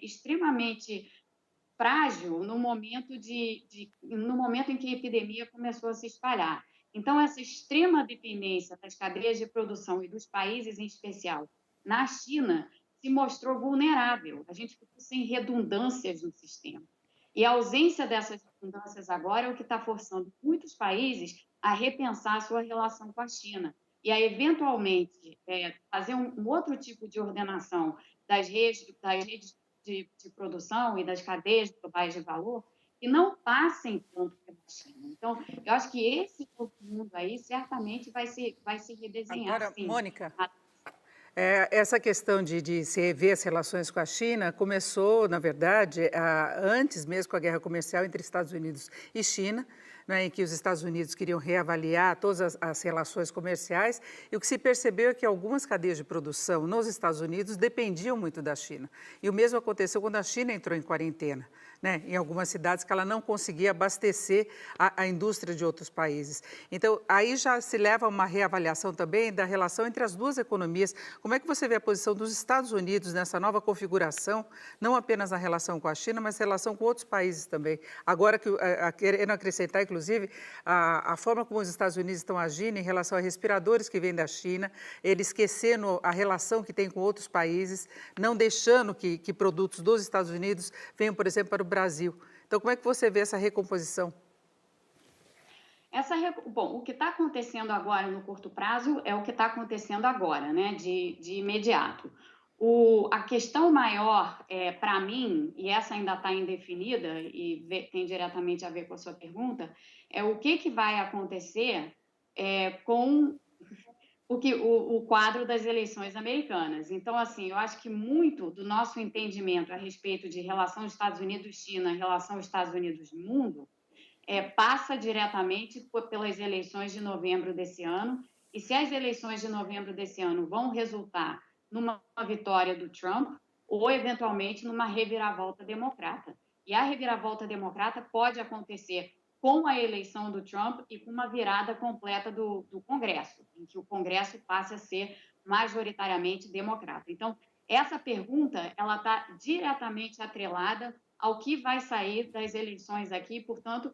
extremamente frágil no momento em que a epidemia começou a se espalhar. Então, essa extrema dependência das cadeias de produção e dos países em especial na China se mostrou vulnerável. A gente ficou sem redundâncias no sistema. E a ausência dessas redundâncias agora é o que está forçando muitos países a repensar a sua relação com a China e a, eventualmente, fazer um outro tipo de ordenação das redes de produção e das cadeias globais de valor que não passem tanto pela China. Então, eu acho que esse mundo aí certamente vai se redesenhar. Agora, sim. Mônica, Essa questão de se rever as relações com a China começou, na verdade, antes mesmo com a guerra comercial entre Estados Unidos e China, né, em que os Estados Unidos queriam reavaliar todas as relações comerciais, e o que se percebeu é que algumas cadeias de produção nos Estados Unidos dependiam muito da China. E o mesmo aconteceu quando a China entrou em quarentena, né, em algumas cidades que ela não conseguia abastecer a indústria de outros países. Então, aí já se leva a uma reavaliação também da relação entre as duas economias. Como é que você vê a posição dos Estados Unidos nessa nova configuração, não apenas na relação com a China, mas na relação com outros países também? Agora, querendo acrescentar, inclusive, a forma como os Estados Unidos estão agindo em relação a respiradores que vêm da China, ele esquecendo a relação que tem com outros países, não deixando que produtos dos Estados Unidos venham, por exemplo, para o Brasil. Então, como é que você vê essa recomposição? Bom, o que está acontecendo agora no curto prazo é o que está acontecendo agora, né, de imediato. A questão maior, para mim, e essa ainda está indefinida e tem diretamente a ver com a sua pergunta, é o que vai acontecer com o quadro das eleições americanas. Então, assim, eu acho que muito do nosso entendimento a respeito de relação Estados Unidos-China, relação Estados Unidos-mundo, passa diretamente pelas eleições de novembro desse ano. E se as eleições de novembro desse ano vão resultar numa vitória do Trump ou, eventualmente, numa reviravolta democrata. E a reviravolta democrata pode acontecer com a eleição do Trump e com uma virada completa do Congresso, em que o Congresso passe a ser majoritariamente democrata. Então, essa pergunta ela está diretamente atrelada ao que vai sair das eleições aqui, portanto,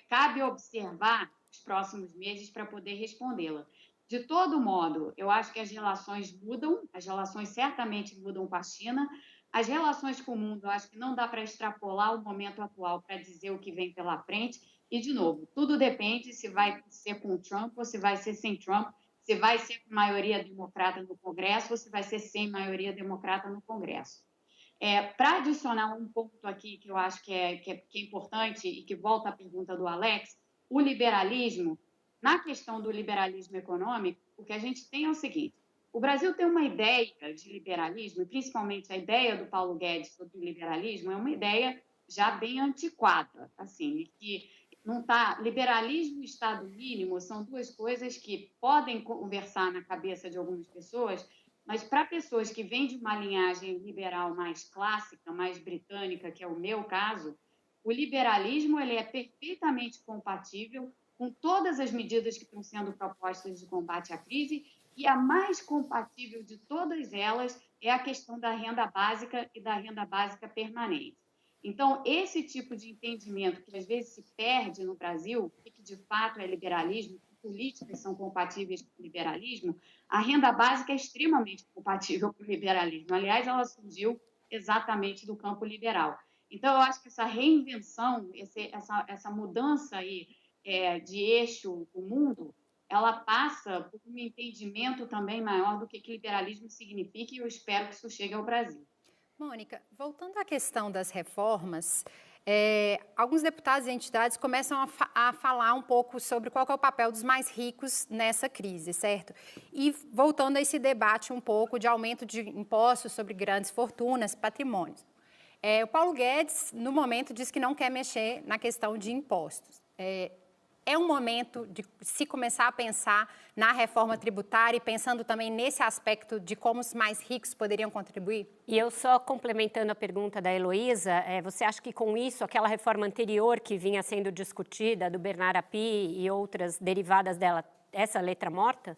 cabe observar os próximos meses para poder respondê-la. De todo modo, eu acho que as relações mudam, as relações certamente mudam com a China. As relações com o mundo, eu acho que não dá para extrapolar o momento atual para dizer o que vem pela frente. E, de novo, tudo depende se vai ser com o Trump ou se vai ser sem Trump, se vai ser com maioria democrata no Congresso ou se vai ser sem maioria democrata no Congresso. Para adicionar um ponto aqui que eu acho que é importante e que volta à pergunta do Alex, o liberalismo, na questão do liberalismo econômico, o que a gente tem é o seguinte: o Brasil tem uma ideia de liberalismo, e principalmente a ideia do Paulo Guedes sobre o liberalismo, é uma ideia já bem antiquada, assim, que não tá. Liberalismo e Estado mínimo são duas coisas que podem conversar na cabeça de algumas pessoas, mas para pessoas que vêm de uma linhagem liberal mais clássica, mais britânica, que é o meu caso, o liberalismo ele é perfeitamente compatível com todas as medidas que estão sendo propostas de combate à crise, e a mais compatível de todas elas é a questão da renda básica e da renda básica permanente. Então, esse tipo de entendimento que às vezes se perde no Brasil, que de fato é liberalismo, que políticas são compatíveis com o liberalismo, a renda básica é extremamente compatível com o liberalismo. Aliás, ela surgiu exatamente do campo liberal. Então, eu acho que essa reinvenção, essa mudança aí, de eixo do mundo, ela passa por um entendimento também maior do que liberalismo significa, e eu espero que isso chegue ao Brasil. Mônica, voltando à questão das reformas, alguns deputados e entidades começam a falar um pouco sobre qual que é o papel dos mais ricos nessa crise, certo? E voltando a esse debate um pouco de aumento de impostos sobre grandes fortunas, patrimônios. O Paulo Guedes, no momento, diz que não quer mexer na questão de impostos. É um momento de se começar a pensar na reforma tributária e pensando também nesse aspecto de como os mais ricos poderiam contribuir? E eu só complementando a pergunta da Heloísa, você acha que com isso, aquela reforma anterior que vinha sendo discutida, do Bernard Api e outras derivadas dela, essa letra morta?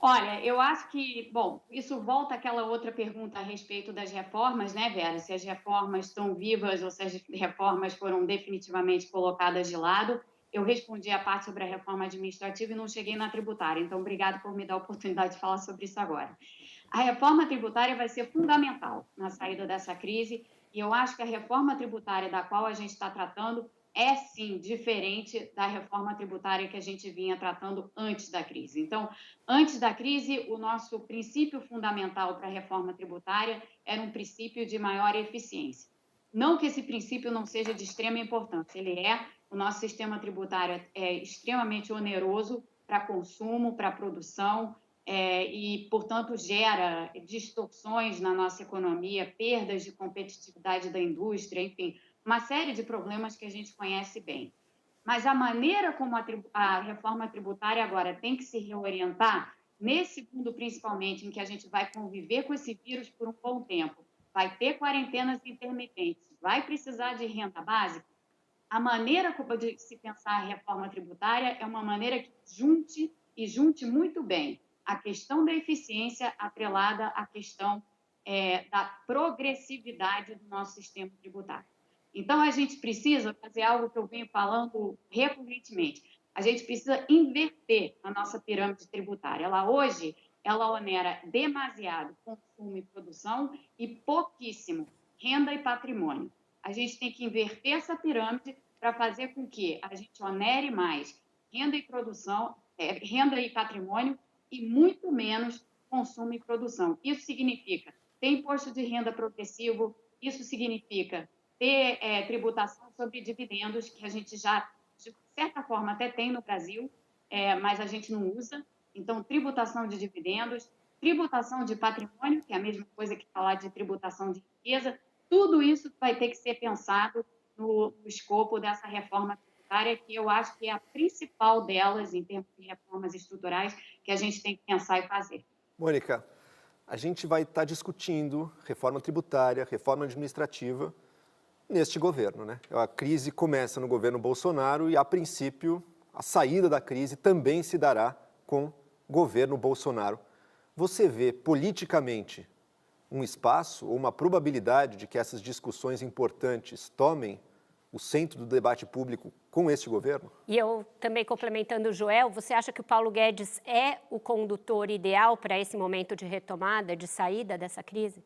Olha, eu acho que, bom, isso volta àquela outra pergunta a respeito das reformas, né, Vera? Se as reformas estão vivas ou se as reformas foram definitivamente colocadas de lado. Eu respondi a parte sobre a reforma administrativa e não cheguei na tributária, então obrigado por me dar a oportunidade de falar sobre isso agora. A reforma tributária vai ser fundamental na saída dessa crise, e eu acho que a reforma tributária da qual a gente está tratando é, sim, diferente da reforma tributária que a gente vinha tratando antes da crise. Então, antes da crise, o nosso princípio fundamental para a reforma tributária era um princípio de maior eficiência. Não que esse princípio não seja de extrema importância, o nosso sistema tributário é extremamente oneroso para consumo, para produção, e, portanto, gera distorções na nossa economia, perdas de competitividade da indústria, enfim, uma série de problemas que a gente conhece bem. Mas a maneira como a reforma tributária agora tem que se reorientar, nesse mundo principalmente, em que a gente vai conviver com esse vírus por um bom tempo, vai ter quarentenas intermitentes, vai precisar de renda básica, a maneira de se pensar a reforma tributária é uma maneira que junte muito bem a questão da eficiência atrelada à questão da progressividade do nosso sistema tributário. Então, a gente precisa fazer algo que eu venho falando recorrentemente. A gente precisa inverter a nossa pirâmide tributária. Hoje, ela onera demasiado consumo e produção e pouquíssimo renda e patrimônio. A gente tem que inverter essa pirâmide para fazer com que a gente onere mais renda e produção, renda e patrimônio e muito menos consumo e produção. Isso significa ter imposto de renda progressivo, isso significa ter tributação sobre dividendos, que a gente já, de certa forma, até tem no Brasil, mas a gente não usa. Então, tributação de dividendos, tributação de patrimônio, que é a mesma coisa que falar de tributação de riqueza, tudo isso vai ter que ser pensado no escopo dessa reforma tributária, que eu acho que é a principal delas, em termos de reformas estruturais, que a gente tem que pensar e fazer. Mônica, a gente vai estar discutindo reforma tributária, reforma administrativa, neste governo, né? A crise começa no governo Bolsonaro e, a princípio, a saída da crise também se dará com o governo Bolsonaro. Você vê politicamente um espaço ou uma probabilidade de que essas discussões importantes tomem o centro do debate público com este governo? E eu também complementando o Joel, você acha que o Paulo Guedes é o condutor ideal para esse momento de retomada, de saída dessa crise?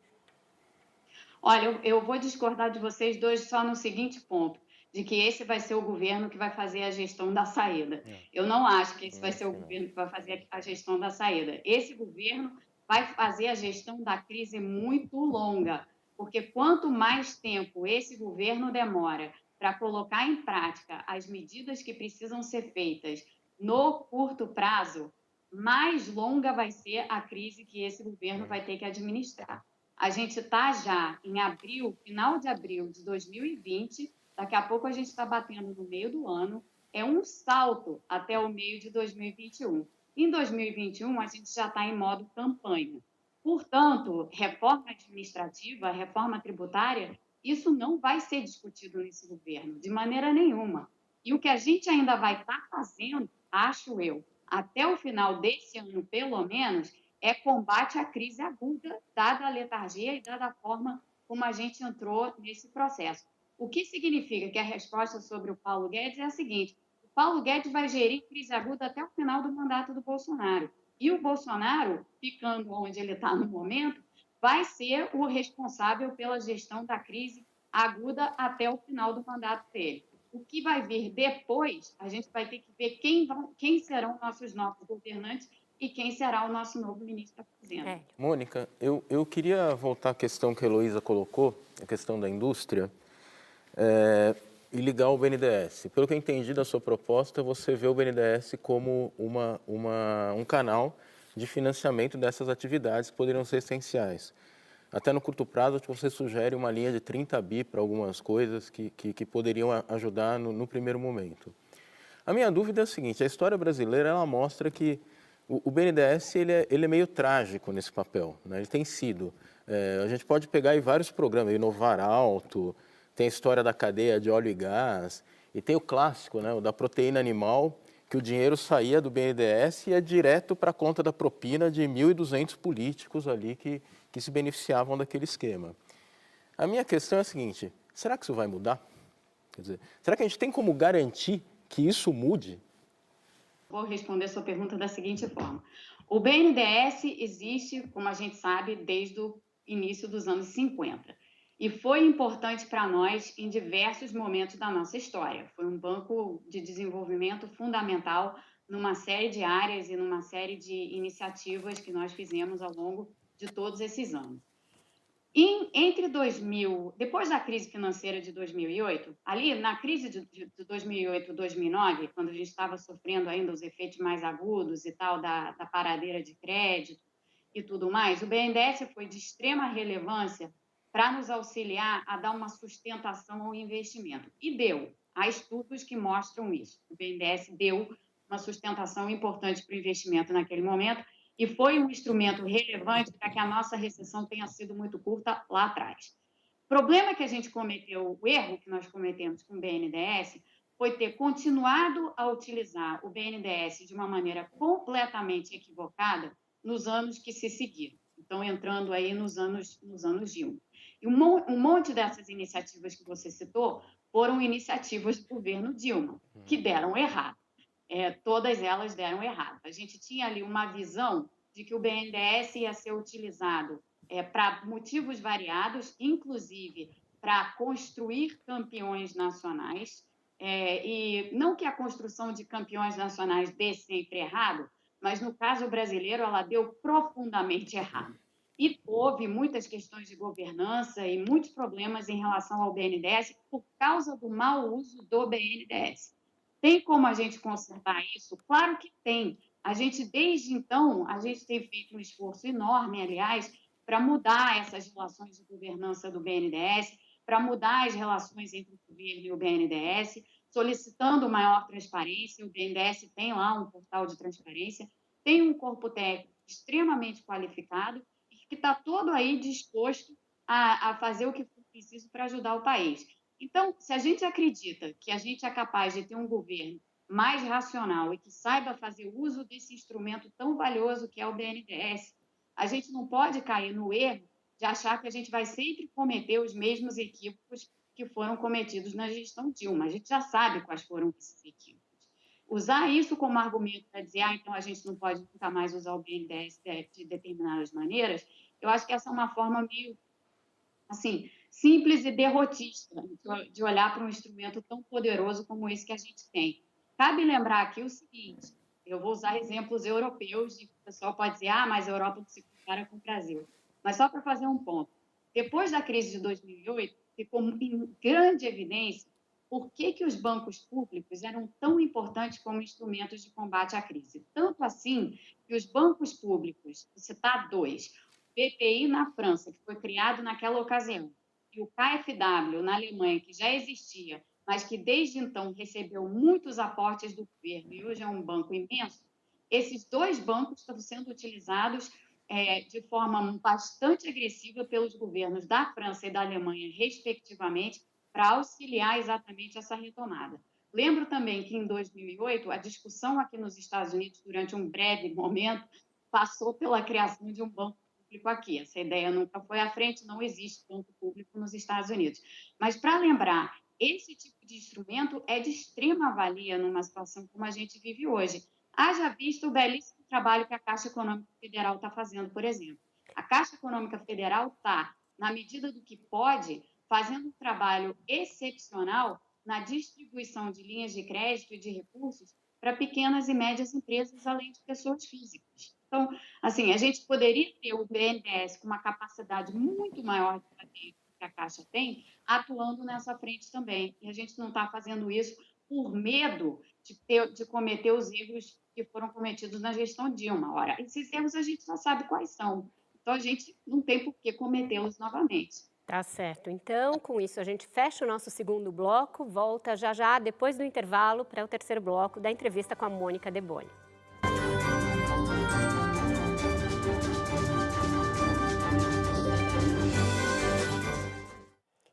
Olha, eu vou discordar de vocês dois só no seguinte ponto, de que esse vai ser o governo que vai fazer a gestão da saída. Eu não acho que esse vai ser o governo que vai fazer a gestão da saída. Esse governo vai fazer a gestão da crise muito longa, porque quanto mais tempo esse governo demora para colocar em prática as medidas que precisam ser feitas no curto prazo, mais longa vai ser a crise que esse governo vai ter que administrar. A gente está já em abril, final de abril de 2020, daqui a pouco a gente está batendo no meio do ano, é um salto até o meio de 2021. Em 2021, a gente já está em modo campanha. Portanto, reforma administrativa, reforma tributária, isso não vai ser discutido nesse governo, de maneira nenhuma. E o que a gente ainda vai estar fazendo, acho eu, até o final desse ano, pelo menos, é combate à crise aguda, dada a letargia e dada a forma como a gente entrou nesse processo. O que significa que a resposta sobre o Paulo Guedes é a seguinte: o Paulo Guedes vai gerir crise aguda até o final do mandato do Bolsonaro. E o Bolsonaro, ficando onde ele está no momento, vai ser o responsável pela gestão da crise aguda até o final do mandato dele. O que vai vir depois, a gente vai ter que ver quem serão nossos novos governantes e quem será o nosso novo ministro da Fazenda. Mônica, eu queria voltar à questão que a Heloísa colocou, a questão da indústria, e ligar ao BNDES. Pelo que eu entendi da sua proposta, você vê o BNDES como um canal de financiamento dessas atividades que poderiam ser essenciais. Até no curto prazo, você sugere uma linha de 30 bi para algumas coisas que poderiam ajudar no primeiro momento. A minha dúvida é a seguinte: a história brasileira ela mostra que o BNDES ele é meio trágico nesse papel, né? Ele tem sido. A gente pode pegar aí vários programas, Inovar Alto, tem a história da cadeia de óleo e gás, e tem o clássico, né, o da proteína animal, que o dinheiro saía do BNDES e ia direto para a conta da propina de 1.200 políticos ali que se beneficiavam daquele esquema. A minha questão é a seguinte: será que isso vai mudar? Quer dizer, será que a gente tem como garantir que isso mude? Vou responder a sua pergunta da seguinte forma. O BNDES existe, como a gente sabe, desde o início dos anos 50. E foi importante para nós em diversos momentos da nossa história. Foi um banco de desenvolvimento fundamental numa série de áreas e numa série de iniciativas que nós fizemos ao longo de todos esses anos. Depois da crise financeira de 2008, ali na crise de 2008, 2009, quando a gente estava sofrendo ainda os efeitos mais agudos e tal da paradeira de crédito e tudo mais, o BNDES foi de extrema relevância para nos auxiliar a dar uma sustentação ao investimento. E deu. Há estudos que mostram isso. O BNDES deu uma sustentação importante para o investimento naquele momento, e foi um instrumento relevante para que a nossa recessão tenha sido muito curta lá atrás. O problema que a gente cometeu, o erro que nós cometemos com o BNDES, foi ter continuado a utilizar o BNDES de uma maneira completamente equivocada nos anos que se seguiram. Então, entrando aí nos anos Dilma. E um monte dessas iniciativas que você citou foram iniciativas do governo Dilma, que deram errado. Todas elas deram errado. A gente tinha ali uma visão de que o BNDES ia ser utilizado para motivos variados, inclusive para construir campeões nacionais, e não que a construção de campeões nacionais dê sempre errado, mas no caso brasileiro ela deu profundamente errado. E houve muitas questões de governança e muitos problemas em relação ao BNDES por causa do mau uso do BNDES. Tem como a gente consertar isso? Claro que tem. Desde então, a gente tem feito um esforço enorme, aliás, para mudar essas relações de governança do BNDES, para mudar as relações entre o governo e o BNDES, solicitando maior transparência. O BNDES tem lá um portal de transparência, tem um corpo técnico extremamente qualificado e que está todo aí disposto a fazer o que for preciso para ajudar o país. Então, se a gente acredita que a gente é capaz de ter um governo mais racional e que saiba fazer uso desse instrumento tão valioso que é o BNDES, a gente não pode cair no erro de achar que a gente vai sempre cometer os mesmos equívocos que foram cometidos na gestão Dilma. A gente já sabe quais foram esses equívocos. Usar isso como argumento para dizer, então a gente não pode nunca mais usar o BNDES de determinadas maneiras, eu acho que essa é uma forma meio, assim, simples e derrotista de olhar para um instrumento tão poderoso como esse que a gente tem. Cabe lembrar aqui o seguinte, eu vou usar exemplos europeus, e o pessoal pode dizer, mas a Europa não se compara com o Brasil. Mas só para fazer um ponto, depois da crise de 2008, ficou em grande evidência por que os bancos públicos eram tão importantes como instrumentos de combate à crise. Tanto assim que os bancos públicos, vou citar dois, o BPI na França, que foi criado naquela ocasião, e o KfW na Alemanha, que já existia, mas que desde então recebeu muitos aportes do governo e hoje é um banco imenso, esses dois bancos estão sendo utilizados de forma bastante agressiva pelos governos da França e da Alemanha, respectivamente, para auxiliar exatamente essa retomada. Lembro também que, em 2008, a discussão aqui nos Estados Unidos, durante um breve momento, passou pela criação de um banco público aqui. Essa ideia nunca foi à frente, não existe banco público nos Estados Unidos. Mas, para lembrar, esse tipo de instrumento é de extrema valia numa situação como a gente vive hoje. Haja visto o belíssimo trabalho que a Caixa Econômica Federal está fazendo, por exemplo. A Caixa Econômica Federal está, na medida do que pode, fazendo um trabalho excepcional na distribuição de linhas de crédito e de recursos para pequenas e médias empresas, além de pessoas físicas. Então, assim, a gente poderia ter o BNDES com uma capacidade muito maior que a Caixa tem, atuando nessa frente também. E a gente não está fazendo isso por medo de cometer os erros que foram cometidos na gestão Dilma. Ora, esses erros a gente já sabe quais são. Então, a gente não tem por que cometê-los novamente. Tá certo. Então, com isso, a gente fecha o nosso segundo bloco, volta já, depois do intervalo, para o terceiro bloco da entrevista com a Mônica De Bono.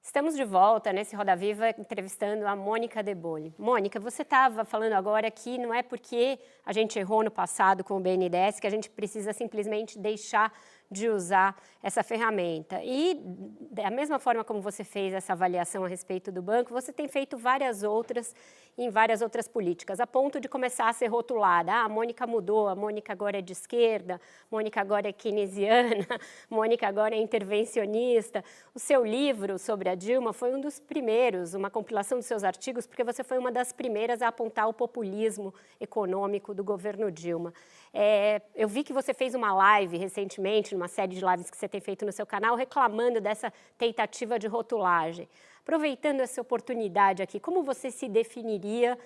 Estamos de volta nesse Roda Viva entrevistando a Mônica De Bono. Mônica, você estava falando agora que não é porque a gente errou no passado com o BNDES que a gente precisa simplesmente deixar de usar essa ferramenta. E da mesma forma como você fez essa avaliação a respeito do banco, você tem feito várias outras em várias outras políticas, a ponto de começar a ser rotulada. A Mônica mudou, a Mônica agora é de esquerda, a Mônica agora é keynesiana, a Mônica agora é intervencionista. O seu livro sobre a Dilma foi um dos primeiros, uma compilação dos seus artigos, porque você foi uma das primeiras a apontar o populismo econômico do governo Dilma. Eu vi que você fez uma live recentemente, numa uma série de lives que você tem feito no seu canal, reclamando dessa tentativa de rotulagem. Aproveitando essa oportunidade aqui, como você se definiria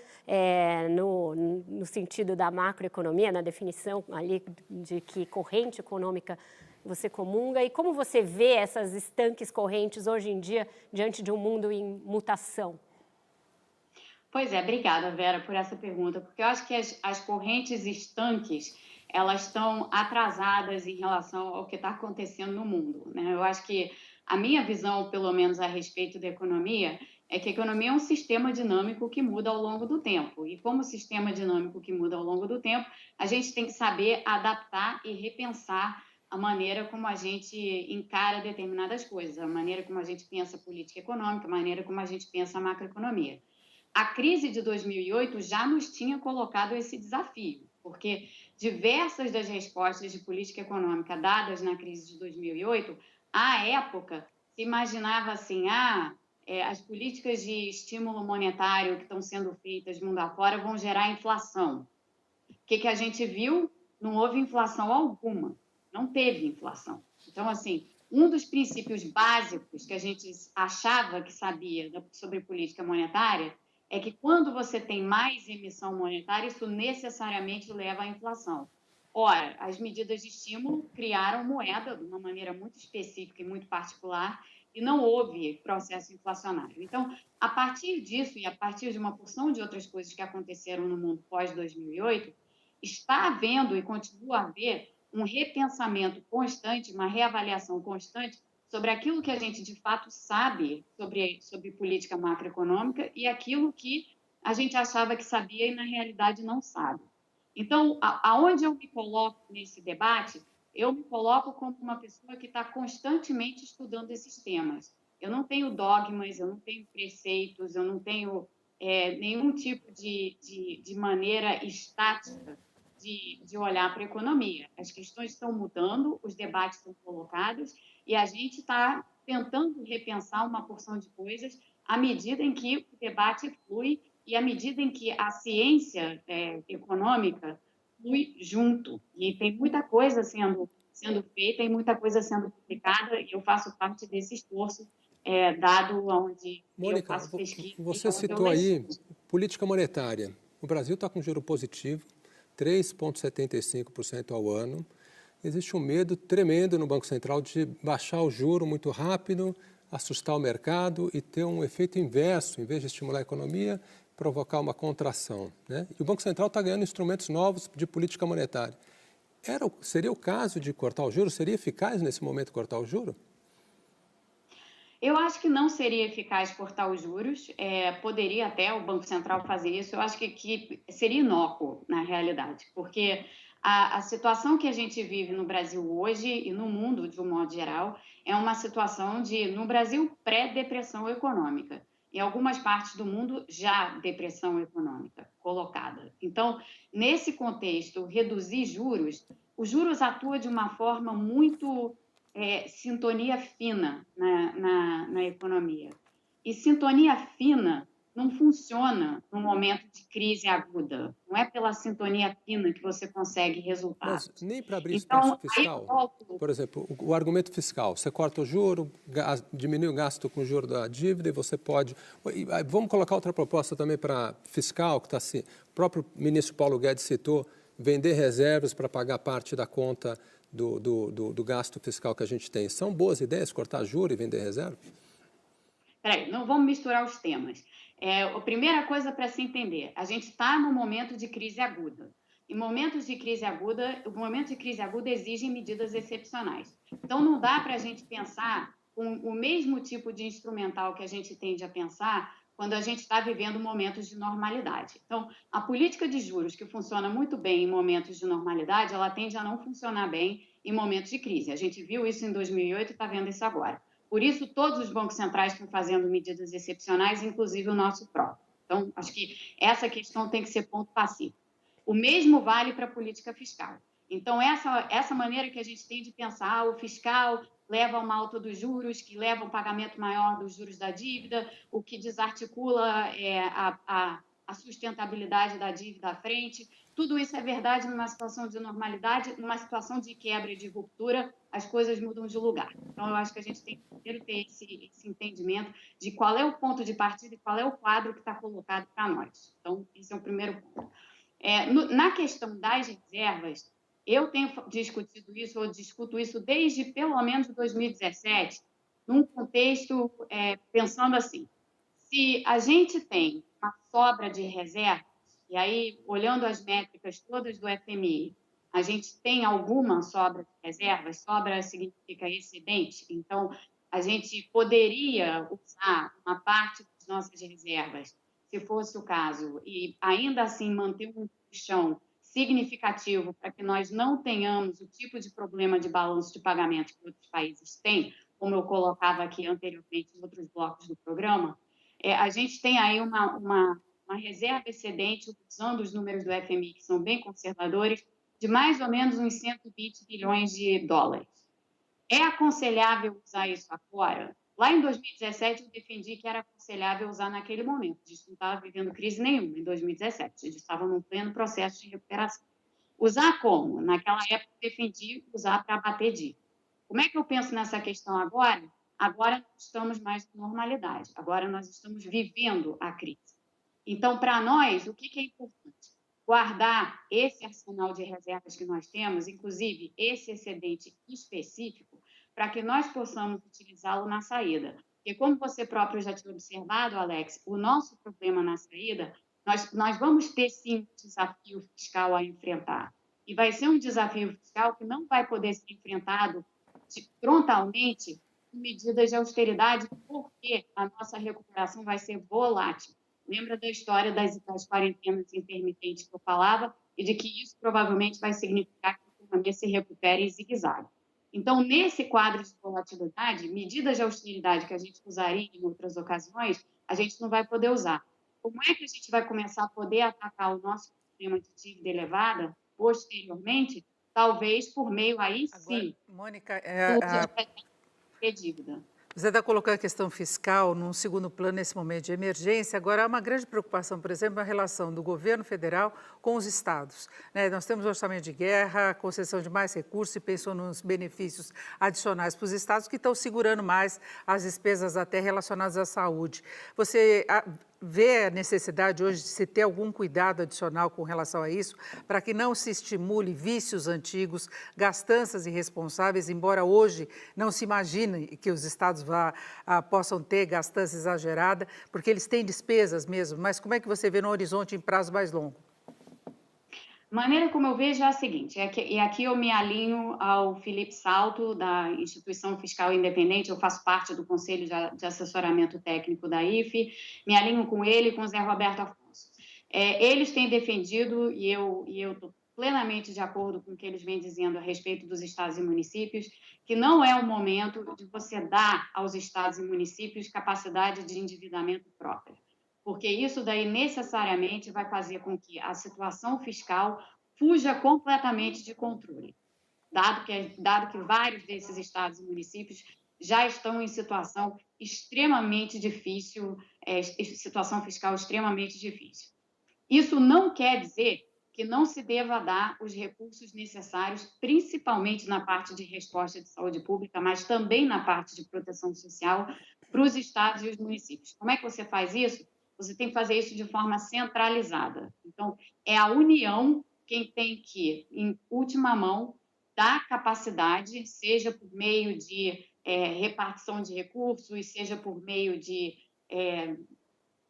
no sentido da macroeconomia, na definição ali de que corrente econômica você comunga, e como você vê essas estanques correntes hoje em dia diante de um mundo em mutação? Pois é, obrigada, Vera, por essa pergunta, porque eu acho que as correntes estanques, elas estão atrasadas em relação ao que está acontecendo no mundo, né? Eu acho que a minha visão, pelo menos a respeito da economia, é que a economia é um sistema dinâmico que muda ao longo do tempo. E como sistema dinâmico que muda ao longo do tempo, a gente tem que saber adaptar e repensar a maneira como a gente encara determinadas coisas, a maneira como a gente pensa política econômica, a maneira como a gente pensa a macroeconomia. A crise de 2008 já nos tinha colocado esse desafio, porque diversas das respostas de política econômica dadas na crise de 2008, à época, se imaginava assim, as políticas de estímulo monetário que estão sendo feitas mundo afora vão gerar inflação. O que a gente viu? Não houve inflação alguma, não teve inflação. Então, assim, um dos princípios básicos que a gente achava que sabia sobre política monetária é que quando você tem mais emissão monetária, isso necessariamente leva à inflação. Ora, as medidas de estímulo criaram moeda de uma maneira muito específica e muito particular e não houve processo inflacionário. Então, a partir disso e a partir de uma porção de outras coisas que aconteceram no mundo pós-2008, está havendo e continua a haver um repensamento constante, uma reavaliação constante sobre aquilo que a gente, de fato, sabe sobre política macroeconômica e aquilo que a gente achava que sabia e, na realidade, não sabe. Então, aonde eu me coloco nesse debate, eu me coloco como uma pessoa que está constantemente estudando esses temas. Eu não tenho dogmas, eu não tenho preceitos, eu não tenho nenhum tipo de maneira estática de olhar para a economia. As questões estão mudando, os debates estão colocados e a gente está tentando repensar uma porção de coisas à medida em que o debate flui e à medida em que a ciência econômica flui junto. E tem muita coisa sendo feita e muita coisa sendo publicada e eu faço parte desse esforço dado onde Mônica, eu faço pesquisa. Você citou aí política monetária. O Brasil está com juro positivo, 3,75% ao ano. Existe um medo tremendo no Banco Central de baixar o juro muito rápido, assustar o mercado e ter um efeito inverso, em vez de estimular a economia, provocar uma contração, né? E o Banco Central está ganhando instrumentos novos de política monetária. Seria o caso de cortar o juro? Seria eficaz nesse momento cortar o juro? Eu acho que não seria eficaz cortar os juros, poderia até o Banco Central fazer isso, eu acho que seria inócuo na realidade, porque a situação que a gente vive no Brasil hoje e no mundo de um modo geral é uma situação no Brasil, pré-depressão econômica. Em algumas partes do mundo, já depressão econômica colocada. Então, nesse contexto, reduzir juros, os juros atuam de uma forma muito sintonia fina na economia. E sintonia fina não funciona no momento de crise aguda. Não é pela sintonia fina que você consegue resultados. Mas nem para abrir espaço fiscal, por exemplo, o argumento fiscal, você corta o juro, diminui o gasto com o juro da dívida e você pode... Vamos colocar outra proposta também para fiscal, que está assim, o próprio ministro Paulo Guedes citou, vender reservas para pagar parte da conta do gasto fiscal que a gente tem. São boas ideias cortar juro e vender reserva? Peraí, não vamos misturar os temas. A primeira coisa para se entender, a gente está num momento de crise aguda. Em momentos de crise aguda, o momento de crise aguda exige medidas excepcionais. Então, não dá para a gente pensar com o mesmo tipo de instrumental que a gente tende a pensar quando a gente está vivendo momentos de normalidade. Então, a política de juros, que funciona muito bem em momentos de normalidade, ela tende a não funcionar bem em momentos de crise. A gente viu isso em 2008 e está vendo isso agora. Por isso, todos os bancos centrais estão fazendo medidas excepcionais, inclusive o nosso próprio. Então, acho que essa questão tem que ser ponto pacífico. O mesmo vale para a política fiscal. Então, essa maneira que a gente tem de pensar, o fiscal leva a uma alta dos juros, que leva a um pagamento maior dos juros da dívida, o que desarticula a sustentabilidade da dívida à frente. Tudo isso é verdade numa situação de normalidade, numa situação de quebra e de ruptura, as coisas mudam de lugar. Então, eu acho que a gente tem que primeiro ter esse entendimento de qual é o ponto de partida e qual é o quadro que está colocado para nós. Então, esse é o primeiro ponto. Na questão das reservas, eu tenho discutido isso, ou discuto isso desde pelo menos 2017, num contexto pensando assim, se a gente tem uma sobra de reservas, e aí, olhando as métricas todas do FMI, a gente tem alguma sobra de reservas, sobra significa excedente, então a gente poderia usar uma parte das nossas reservas, se fosse o caso, e ainda assim manter um chão significativo para que nós não tenhamos o tipo de problema de balanço de pagamento que outros países têm, como eu colocava aqui anteriormente em outros blocos do programa, a gente tem aí uma reserva excedente, usando os números do FMI, que são bem conservadores, de mais ou menos uns 120 bilhões de dólares. É aconselhável usar isso agora? Lá em 2017, eu defendi que era aconselhável usar naquele momento. A gente não estava vivendo crise nenhuma em 2017, a gente estava num pleno processo de recuperação. Usar como? Naquela época, eu defendi usar para abater dívida. Como é que eu penso nessa questão agora? Agora não estamos mais na normalidade, agora nós estamos vivendo a crise. Então, para nós, o que é importante? Guardar esse arsenal de reservas que nós temos, inclusive esse excedente específico, para que nós possamos utilizá-lo na saída. Porque, como você próprio já tinha observado, Alex, o nosso problema na saída, nós vamos ter, sim, um desafio fiscal a enfrentar. E vai ser um desafio fiscal que não vai poder ser enfrentado frontalmente com medidas de austeridade, porque a nossa recuperação vai ser volátil. Lembra da história das quarentenas intermitentes que eu falava e de que isso provavelmente vai significar que a economia se recupere em zigue-zague. Então, nesse quadro de volatilidade, medidas de austeridade que a gente usaria em outras ocasiões, a gente não vai poder usar. Como é que a gente vai começar a poder atacar o nosso problema de dívida elevada posteriormente? Talvez por meio aí, sim, Mônica, de dívida. Você está colocando a questão fiscal num segundo plano nesse momento de emergência. Agora, há uma grande preocupação, por exemplo, na relação do governo federal com os estados. Nós temos orçamento de guerra, concessão de mais recursos e pensou nos benefícios adicionais para os estados que estão segurando mais as despesas até relacionadas à saúde. Você vê a necessidade hoje de se ter algum cuidado adicional com relação a isso, para que não se estimule vícios antigos, gastanças irresponsáveis, embora hoje não se imagine que os estados possam ter gastança exagerada, porque eles têm despesas mesmo, mas como é que você vê no horizonte em prazo mais longo? A maneira como eu vejo é a seguinte, e aqui eu me alinho ao Felipe Salto, da Instituição Fiscal Independente, eu faço parte do Conselho de Assessoramento Técnico da IFE, me alinho com ele e com o Zé Roberto Afonso. Eles têm defendido, e eu estou plenamente de acordo com o que eles vêm dizendo a respeito dos estados e municípios, que não é o momento de você dar aos estados e municípios capacidade de endividamento própria, porque isso daí necessariamente vai fazer com que a situação fiscal fuja completamente de controle, dado que vários desses estados e municípios já estão em situação extremamente difícil, situação fiscal extremamente difícil. Isso não quer dizer que não se deva dar os recursos necessários, principalmente na parte de resposta de saúde pública, mas também na parte de proteção social, para os estados e os municípios. Como é que você faz isso? Você tem que fazer isso de forma centralizada. Então, é a União quem tem que, em última mão, dar capacidade, seja por meio de repartição de recursos, seja por meio de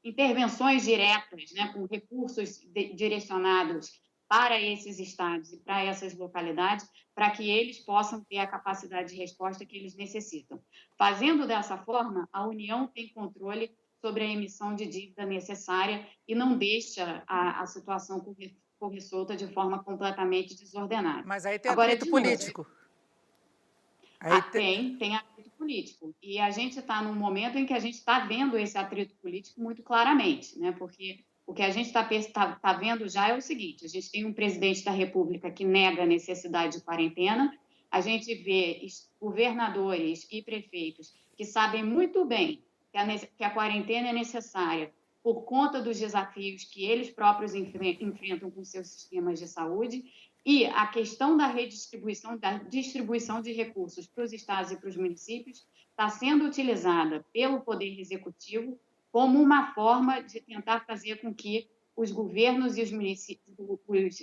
intervenções diretas, né, com recursos direcionados para esses estados e para essas localidades, para que eles possam ter a capacidade de resposta que eles necessitam. Fazendo dessa forma, a União tem controle sobre a emissão de dívida necessária e não deixa a situação correr solta de forma completamente desordenada. Mas aí tem atrito político. Tem atrito político. E a gente está num momento em que a gente está vendo esse atrito político muito claramente, né? Porque o que a gente está vendo já é o seguinte, a gente tem um presidente da República que nega a necessidade de quarentena, a gente vê governadores e prefeitos que sabem muito bem que a quarentena é necessária por conta dos desafios que eles próprios enfrentam com seus sistemas de saúde, e a questão da redistribuição, da distribuição de recursos para os estados e para os municípios está sendo utilizada pelo Poder Executivo como uma forma de tentar fazer com que os governos e os municípios,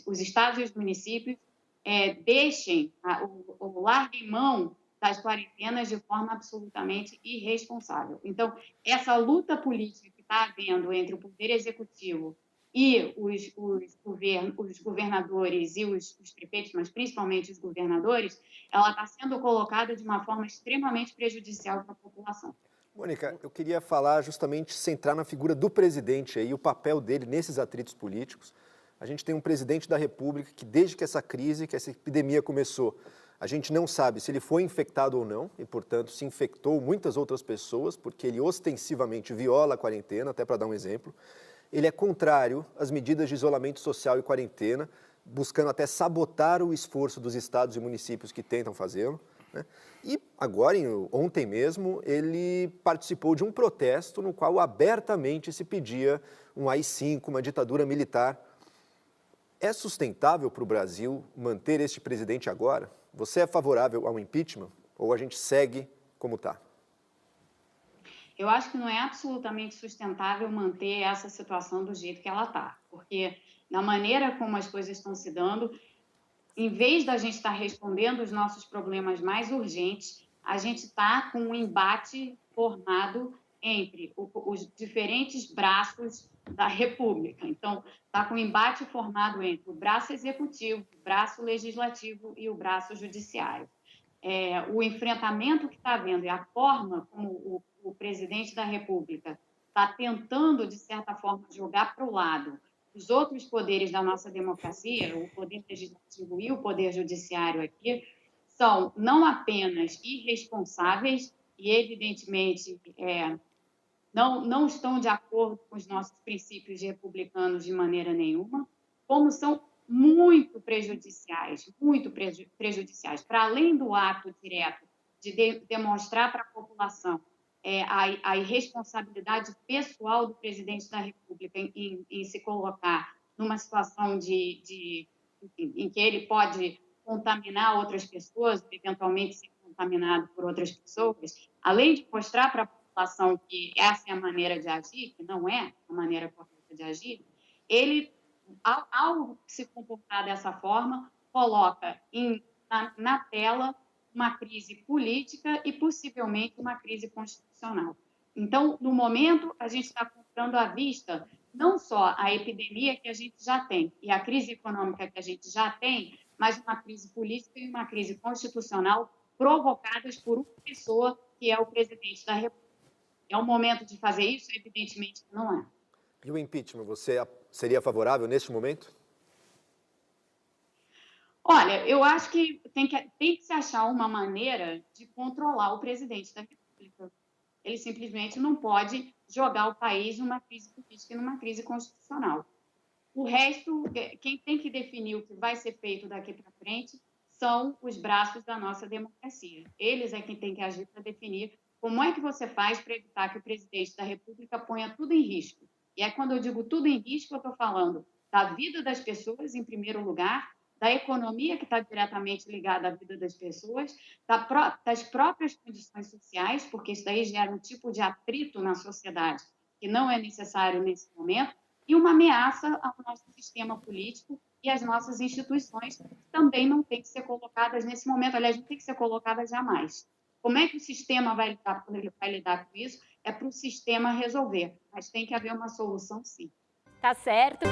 os estados e os municípios larguem mão das quarentenas de forma absolutamente irresponsável. Então, essa luta política que está havendo entre o Poder Executivo e os governadores e os prefeitos, mas principalmente os governadores, ela está sendo colocada de uma forma extremamente prejudicial para a população. Mônica, eu queria falar justamente, centrar na figura do presidente aí, o papel dele nesses atritos políticos. A gente tem um presidente da República que, desde que essa crise, que essa epidemia começou, a gente não sabe se ele foi infectado ou não, e, portanto, se infectou muitas outras pessoas, porque ele ostensivamente viola a quarentena, até para dar um exemplo. Ele é contrário às medidas de isolamento social e quarentena, buscando até sabotar o esforço dos estados e municípios que tentam fazê-lo, né? E agora, ontem mesmo, ele participou de um protesto no qual abertamente se pedia um AI-5, uma ditadura militar. É sustentável para o Brasil manter este presidente agora? Você é favorável ao impeachment ou a gente segue como está? Eu acho que não é absolutamente sustentável manter essa situação do jeito que ela está, porque na maneira como as coisas estão se dando, em vez da gente estar respondendo os nossos problemas mais urgentes, a gente está com um embate formado entre os diferentes braços da República. Então, está com um embate formado entre o braço executivo, o braço legislativo e o braço judiciário. O enfrentamento que está havendo e a forma como o presidente da República está tentando, de certa forma, jogar para o lado os outros poderes da nossa democracia, o poder legislativo e o poder judiciário aqui, são não apenas irresponsáveis e, evidentemente, não estão de acordo com os nossos princípios republicanos de maneira nenhuma, como são muito prejudiciais, para além do ato direto de demonstrar para a população a irresponsabilidade pessoal do presidente da República em se colocar numa situação em que ele pode contaminar outras pessoas, eventualmente ser contaminado por outras pessoas, além de mostrar para a população que essa é a maneira de agir, que não é a maneira correta de agir, ele, ao se comportar dessa forma, coloca na tela uma crise política e, possivelmente, uma crise constitucional. Então, no momento, a gente está comprando à vista não só a epidemia que a gente já tem e a crise econômica que a gente já tem, mas uma crise política e uma crise constitucional provocadas por uma pessoa que é o presidente da República. É o momento de fazer isso? Evidentemente que não é. E o impeachment, você seria favorável neste momento? Olha, eu acho que tem que se achar uma maneira de controlar o presidente da República. Ele simplesmente não pode jogar o país numa crise política e numa crise constitucional. O resto, quem tem que definir o que vai ser feito daqui para frente são os braços da nossa democracia. Eles é quem tem que agir para definir como é que você faz para evitar que o presidente da República ponha tudo em risco. E aí, quando eu digo tudo em risco, eu estou falando da vida das pessoas, em primeiro lugar, da economia que está diretamente ligada à vida das pessoas, das próprias condições sociais, porque isso daí gera um tipo de atrito na sociedade que não é necessário nesse momento, e uma ameaça ao nosso sistema político e às nossas instituições, que também não tem que ser colocadas nesse momento, aliás, não tem que ser colocadas jamais. Como é que o sistema vai lidar com isso? É para o sistema resolver, mas tem que haver uma solução, sim. Tá certo.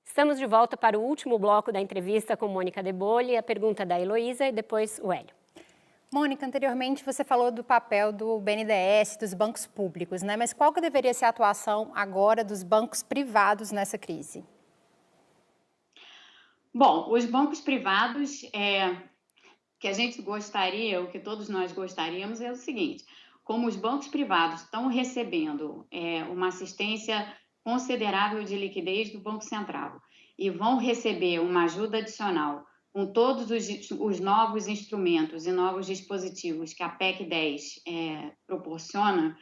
Estamos de volta para o último bloco da entrevista com Mônica De Bolle, a pergunta da Heloísa e depois o Hélio. Mônica, anteriormente você falou do papel do BNDES, dos bancos públicos, né? Mas qual que deveria ser a atuação agora dos bancos privados nessa crise? Bom, os bancos privados, que a gente gostaria, o que todos nós gostaríamos é o seguinte: como os bancos privados estão recebendo uma assistência considerável de liquidez do Banco Central e vão receber uma ajuda adicional com todos os novos instrumentos e novos dispositivos que a PEC 10 proporciona,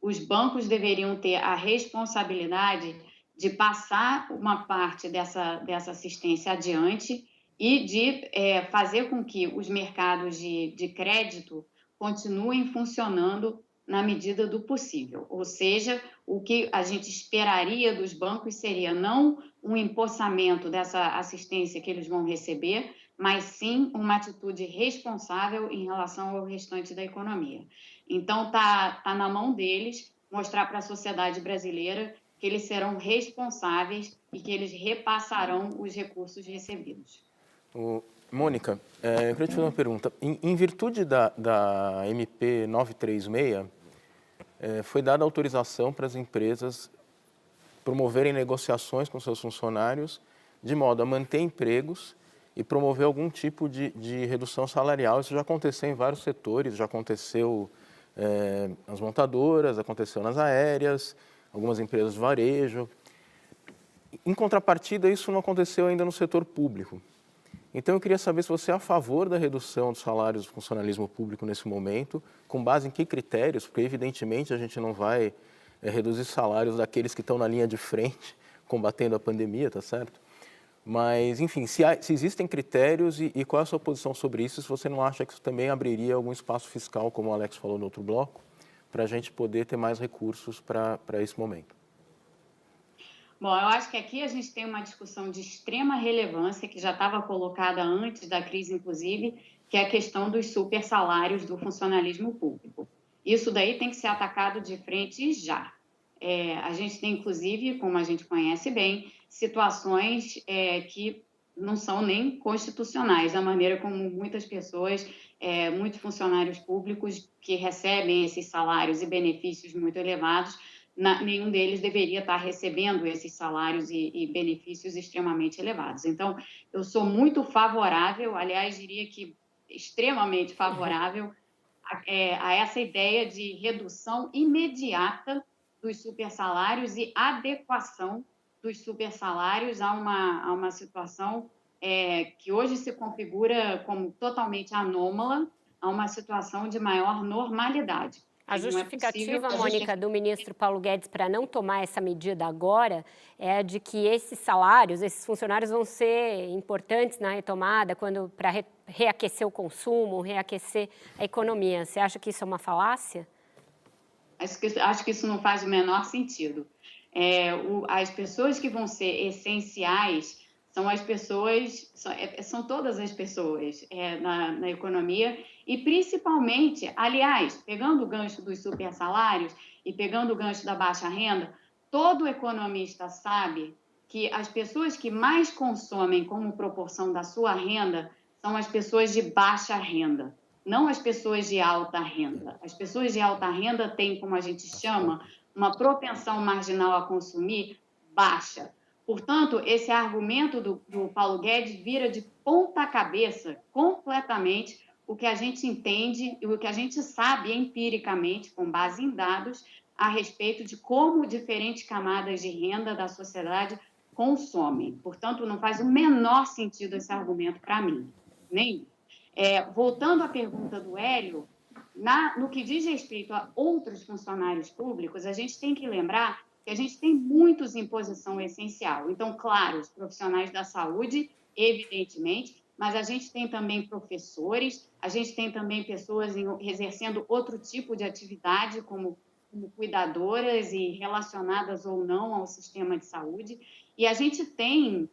os bancos deveriam ter a responsabilidade de passar uma parte dessa assistência adiante e de fazer com que os mercados de crédito continuem funcionando na medida do possível. Ou seja, o que a gente esperaria dos bancos seria não um empossamento dessa assistência que eles vão receber, mas sim uma atitude responsável em relação ao restante da economia. Então, tá na mão deles mostrar para a sociedade brasileira que eles serão responsáveis e que eles repassarão os recursos recebidos. Mônica, eu queria te fazer uma pergunta. Em virtude da MP 936, foi dada autorização para as empresas promoverem negociações com seus funcionários de modo a manter empregos e promover algum tipo de redução salarial. Isso já aconteceu em vários setores, já aconteceu nas montadoras, aconteceu nas aéreas, algumas empresas de varejo. Em contrapartida, isso não aconteceu ainda no setor público. Então, eu queria saber se você é a favor da redução dos salários do funcionalismo público nesse momento, com base em que critérios, porque, evidentemente, a gente não vai reduzir salários daqueles que estão na linha de frente, combatendo a pandemia, tá certo? Mas, enfim, se existem critérios e qual é a sua posição sobre isso, se você não acha que isso também abriria algum espaço fiscal, como o Alex falou no outro bloco, para a gente poder ter mais recursos para esse momento. Bom, eu acho que aqui a gente tem uma discussão de extrema relevância, que já estava colocada antes da crise, inclusive, que é a questão dos super salários do funcionalismo público. Isso daí tem que ser atacado de frente já. A gente tem, inclusive, como a gente conhece bem, situações que não são nem constitucionais, da maneira como muitas pessoas, muitos funcionários públicos que recebem esses salários e benefícios muito elevados, nenhum deles deveria estar recebendo esses salários e benefícios extremamente elevados. Então, eu sou muito favorável, aliás, diria que extremamente favorável a essa ideia de redução imediata dos supersalários e adequação dos supersalários a uma situação que hoje se configura como totalmente anômala, a uma situação de maior normalidade. A justificativa, Mônica, do ministro Paulo Guedes para não tomar essa medida agora é de que esses salários, esses funcionários vão ser importantes na retomada para reaquecer o consumo, reaquecer a economia. Você acha que isso é uma falácia? Acho que isso não faz o menor sentido. As pessoas que vão ser essenciais são as pessoas, são todas as pessoas na economia e principalmente, aliás, pegando o gancho dos supersalários e pegando o gancho da baixa renda, todo economista sabe que as pessoas que mais consomem como proporção da sua renda são as pessoas de baixa renda, não as pessoas de alta renda. As pessoas de alta renda têm, como a gente chama, uma propensão marginal a consumir baixa. Portanto, esse argumento do Paulo Guedes vira de ponta cabeça completamente o que a gente entende e o que a gente sabe empiricamente, com base em dados, a respeito de como diferentes camadas de renda da sociedade consomem. Portanto, não faz o menor sentido esse argumento para mim. Nem. Voltando à pergunta do Hélio, no que diz respeito a outros funcionários públicos, a gente tem que lembrar que a gente tem muitos em posição essencial. Então, claro, os profissionais da saúde, evidentemente, mas a gente tem também professores, a gente tem também pessoas exercendo outro tipo de atividade, como cuidadoras e relacionadas ou não ao sistema de saúde. E a gente tem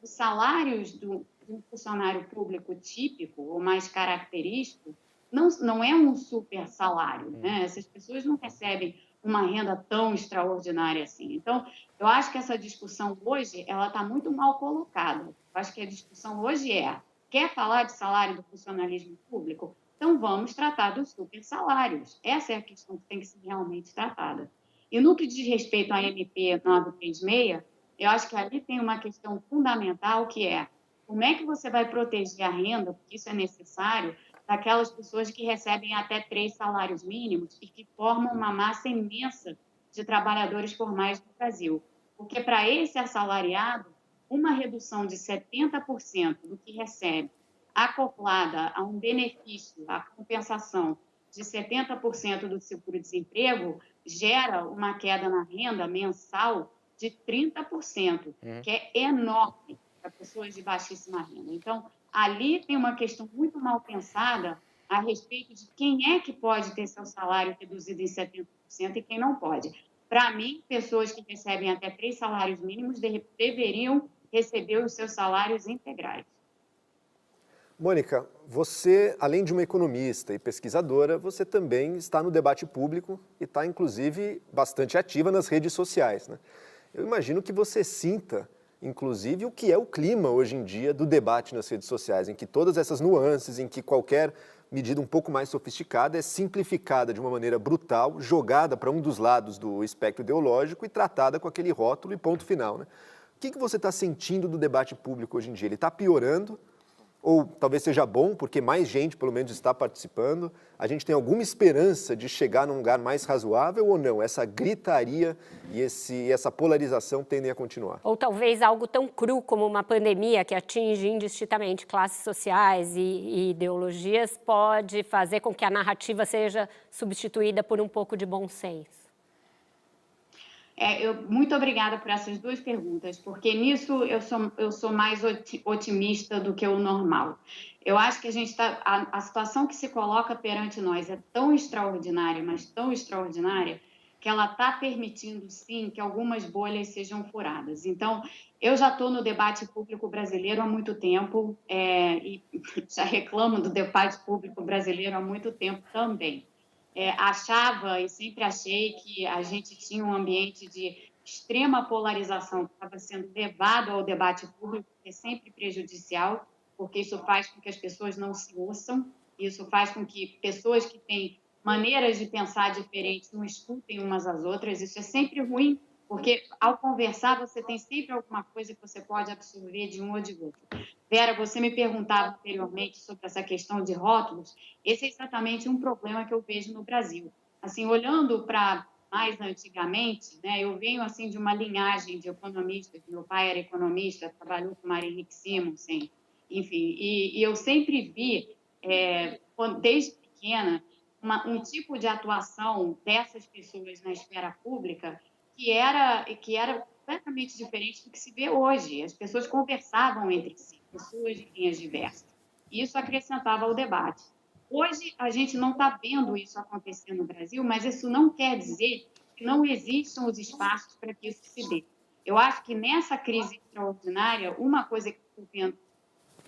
os salários de um funcionário público típico ou mais característico, não é um super salário, né? Essas pessoas não recebem uma renda tão extraordinária assim. Então, eu acho que essa discussão hoje, ela está muito mal colocada. Eu acho que a discussão hoje quer falar de salário do funcionalismo público? Então, vamos tratar dos super salários. Essa é a questão que tem que ser realmente tratada. E no que diz respeito à MP 936, eu acho que ali tem uma questão fundamental, que é como é que você vai proteger a renda, porque isso é necessário, daquelas pessoas que recebem até 3 salários mínimos e que formam uma massa imensa de trabalhadores formais no Brasil. Porque para esse assalariado, uma redução de 70% do que recebe, acoplada a um benefício, a compensação de 70% do seguro-desemprego, gera uma queda na renda mensal de 30%, que é enorme para pessoas de baixíssima renda. Então, ali tem uma questão muito mal pensada a respeito de quem é que pode ter seu salário reduzido em 70% e quem não pode. Para mim, pessoas que recebem até 3 salários mínimos deveriam receber os seus salários integrais. Mônica, você, além de uma economista e pesquisadora, você também está no debate público e está, inclusive, bastante ativa nas redes sociais, né? Eu imagino que você sinta, inclusive, o que é o clima hoje em dia do debate nas redes sociais, em que todas essas nuances, em que qualquer medida um pouco mais sofisticada é simplificada de uma maneira brutal, jogada para um dos lados do espectro ideológico e tratada com aquele rótulo e ponto final, né? O que você está sentindo do debate público hoje em dia? Ele está piorando? Ou talvez seja bom, porque mais gente, pelo menos, está participando? A gente tem alguma esperança de chegar num lugar mais razoável ou não? Essa gritaria e essa polarização tendem a continuar? Ou talvez algo tão cru como uma pandemia que atinge indistintamente classes sociais e ideologias pode fazer com que a narrativa seja substituída por um pouco de bom senso? Muito obrigada por essas duas perguntas, porque nisso eu sou mais otimista do que o normal. Eu acho que a situação que se coloca perante nós é tão extraordinária, mas tão extraordinária, que ela está permitindo, sim, que algumas bolhas sejam furadas. Então, eu já estou no debate público brasileiro há muito tempo, e já reclamo do debate público brasileiro há muito tempo também. Achava e sempre achei que a gente tinha um ambiente de extrema polarização que estava sendo levado ao debate público, que é sempre prejudicial, porque isso faz com que as pessoas não se ouçam, isso faz com que pessoas que têm maneiras de pensar diferentes não escutem umas às outras, isso é sempre ruim, porque ao conversar você tem sempre alguma coisa que você pode absorver de um ou de outro. Vera, você me perguntava anteriormente sobre essa questão de rótulos. Esse é exatamente um problema que eu vejo no Brasil. Assim, olhando para mais antigamente, né, eu venho assim de uma linhagem de economistas. Meu pai era economista, trabalhou com Maria Henrique Simonsen, enfim, e eu sempre vi, desde pequena, um tipo de atuação dessas pessoas na esfera pública que era completamente diferente do que se vê hoje. As pessoas conversavam entre si, pessoas de linhas diversas. E isso acrescentava ao debate. Hoje, a gente não está vendo isso acontecer no Brasil, mas isso não quer dizer que não existam os espaços para que isso se dê. Eu acho que nessa crise extraordinária, uma coisa que estou vendo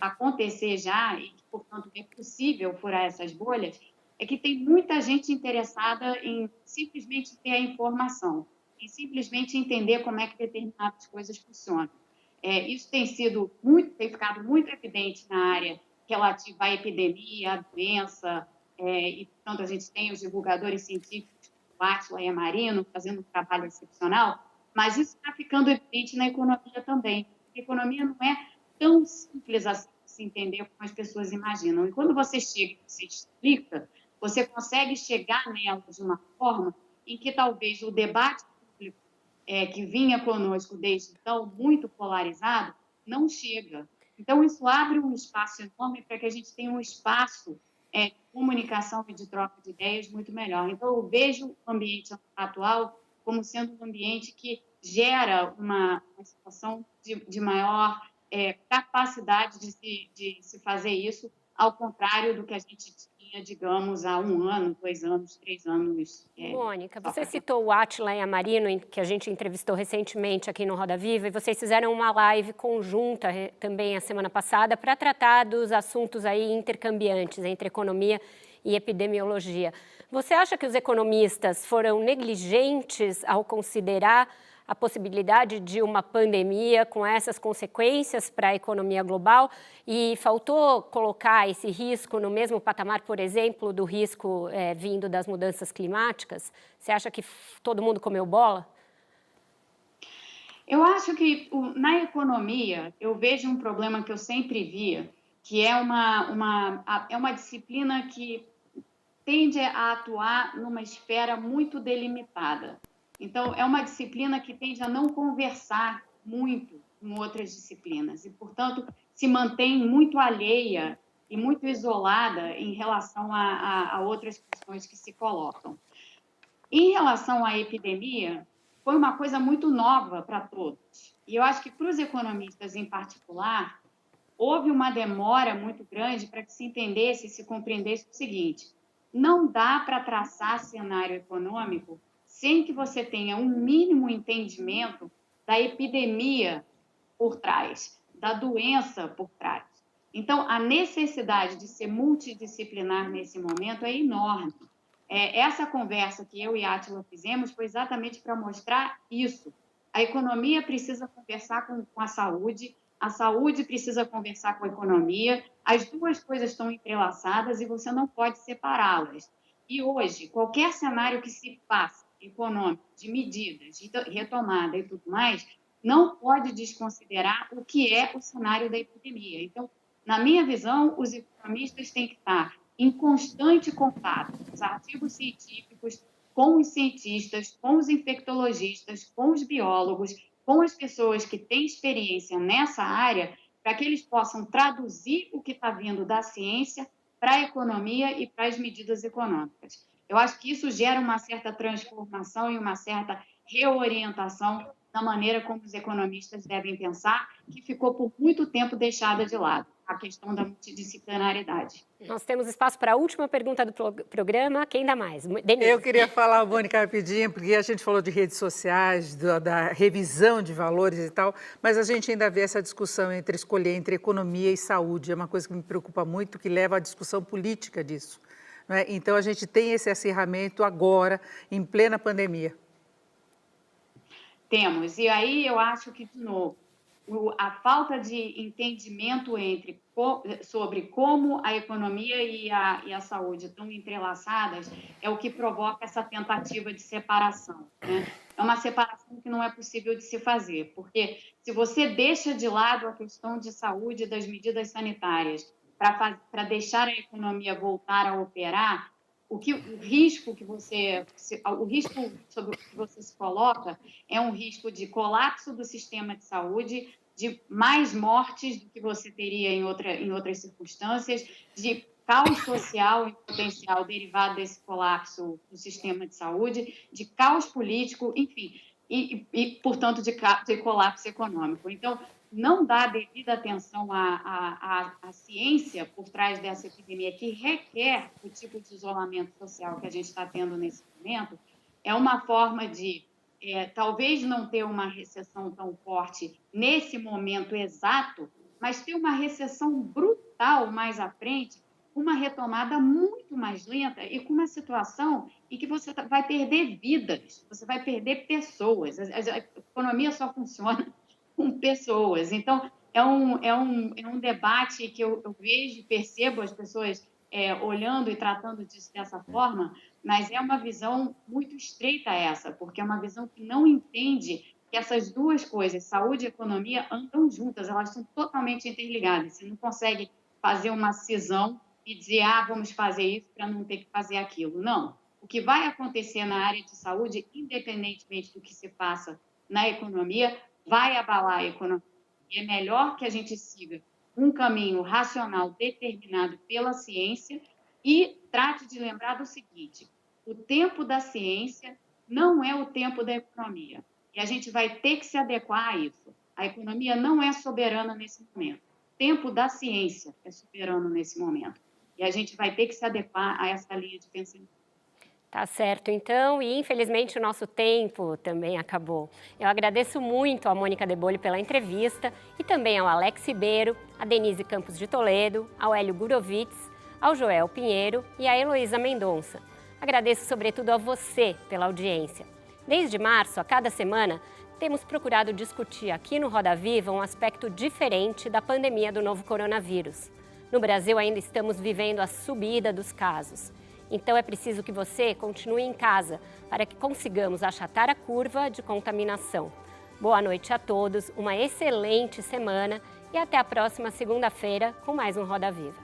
acontecer já, e que, portanto, é possível furar essas bolhas, é que tem muita gente interessada em simplesmente ter a informação, em simplesmente entender como é que determinadas coisas funcionam. Isso tem ficado muito evidente na área relativa à epidemia, à doença, e, portanto, a gente tem os divulgadores científicos, o Átila e a Marino, fazendo um trabalho excepcional, mas isso está ficando evidente na economia também. A economia não é tão simples assim de se entender como as pessoas imaginam. E quando você chega e você explica, você consegue chegar nela de uma forma em que talvez o debate público que vinha conosco desde então, muito polarizado, não chega. Então, isso abre um espaço enorme para que a gente tenha um espaço de comunicação e de troca de ideias muito melhor. Então, eu vejo o ambiente atual como sendo um ambiente que gera uma situação de maior capacidade de se fazer isso, ao contrário do que a gente tinha, digamos, há 1 ano, 2 anos, 3 anos. Mônica, você citou o Átila e a Marino, que a gente entrevistou recentemente aqui no Roda Viva, e vocês fizeram uma live conjunta também a semana passada para tratar dos assuntos aí intercambiantes entre economia e epidemiologia. Você acha que os economistas foram negligentes ao considerar a possibilidade de uma pandemia com essas consequências para a economia global e faltou colocar esse risco no mesmo patamar, por exemplo, do risco vindo das mudanças climáticas? Você acha que todo mundo comeu bola? Eu acho que na economia eu vejo um problema que eu sempre via, que é uma disciplina que tende a atuar numa esfera muito delimitada. Então, é uma disciplina que tende a não conversar muito em outras disciplinas e, portanto, se mantém muito alheia e muito isolada em relação a outras questões que se colocam. Em relação à epidemia, foi uma coisa muito nova para todos. E eu acho que para os economistas em particular, houve uma demora muito grande para que se entendesse e se compreendesse o seguinte: não dá para traçar cenário econômico sem que você tenha um mínimo entendimento da epidemia por trás, da doença por trás. Então, a necessidade de ser multidisciplinar nesse momento é enorme. Essa conversa que eu e a Átila fizemos foi exatamente para mostrar isso. A economia precisa conversar com a saúde precisa conversar com a economia, as duas coisas estão entrelaçadas e você não pode separá-las. E hoje, qualquer cenário que se faça, econômico, de medidas, de retomada e tudo mais, não pode desconsiderar o que é o cenário da epidemia. Então, na minha visão, os economistas têm que estar em constante contato com os artigos científicos, com os cientistas, com os infectologistas, com os biólogos, com as pessoas que têm experiência nessa área, para que eles possam traduzir o que está vindo da ciência para a economia e para as medidas econômicas. Eu acho que isso gera uma certa transformação e uma certa reorientação na maneira como os economistas devem pensar, que ficou por muito tempo deixada de lado, a questão da multidisciplinaridade. Nós temos espaço para a última pergunta do programa. Quem dá mais? Denise. Eu queria falar, Mônica, rapidinho, porque a gente falou de redes sociais, da revisão de valores e tal, mas a gente ainda vê essa discussão entre escolher entre economia e saúde. É uma coisa que me preocupa muito, que leva à discussão política disso. Não é? Então, a gente tem esse acirramento agora, em plena pandemia. Temos. E aí eu acho que, de novo, a falta de entendimento sobre como a economia e a saúde estão entrelaçadas é o que provoca essa tentativa de separação, né? É uma separação que não é possível de se fazer, porque se você deixa de lado a questão de saúde e das medidas sanitárias para deixar a economia voltar a operar, o risco sobre o que você se coloca é um risco de colapso do sistema de saúde, de mais mortes do que você teria em outras circunstâncias, de caos social em potencial derivado desse colapso do sistema de saúde, de caos político, enfim, e portanto, de colapso econômico. Então, não dá devida atenção à ciência por trás dessa epidemia, que requer o tipo de isolamento social que a gente está tendo nesse momento, é uma forma de, talvez não ter uma recessão tão forte nesse momento exato, mas ter uma recessão brutal mais à frente, uma retomada muito mais lenta e com uma situação em que você vai perder vidas, você vai perder pessoas. A economia só funciona com pessoas. Então, é um debate que eu vejo e percebo as pessoas olhando e tratando disso dessa forma, mas é uma visão muito estreita essa, porque é uma visão que não entende que essas duas coisas, saúde e economia, andam juntas, elas são totalmente interligadas. Você não consegue fazer uma cisão e dizer, vamos fazer isso para não ter que fazer aquilo. Não. O que vai acontecer na área de saúde, independentemente do que se faça na economia, vai abalar a economia. E é melhor que a gente siga um caminho racional determinado pela ciência e trate de lembrar do seguinte: o tempo da ciência não é o tempo da economia. E a gente vai ter que se adequar a isso. A economia não é soberana nesse momento. O tempo da ciência é soberano nesse momento. E a gente vai ter que se adequar a essa linha de pensamento. Tá certo, então, e infelizmente o nosso tempo também acabou. Eu agradeço muito a Mônica Deboli pela entrevista e também ao Alex Ribeiro, a Denise Campos de Toledo, ao Hélio Gurovitz, ao Joel Pinheiro e à Heloísa Mendonça. Agradeço sobretudo a você pela audiência. Desde março, a cada semana, temos procurado discutir aqui no Roda Viva um aspecto diferente da pandemia do novo coronavírus. No Brasil ainda estamos vivendo a subida dos casos. Então é preciso que você continue em casa para que consigamos achatar a curva de contaminação. Boa noite a todos, uma excelente semana e até a próxima segunda-feira com mais um Roda Viva.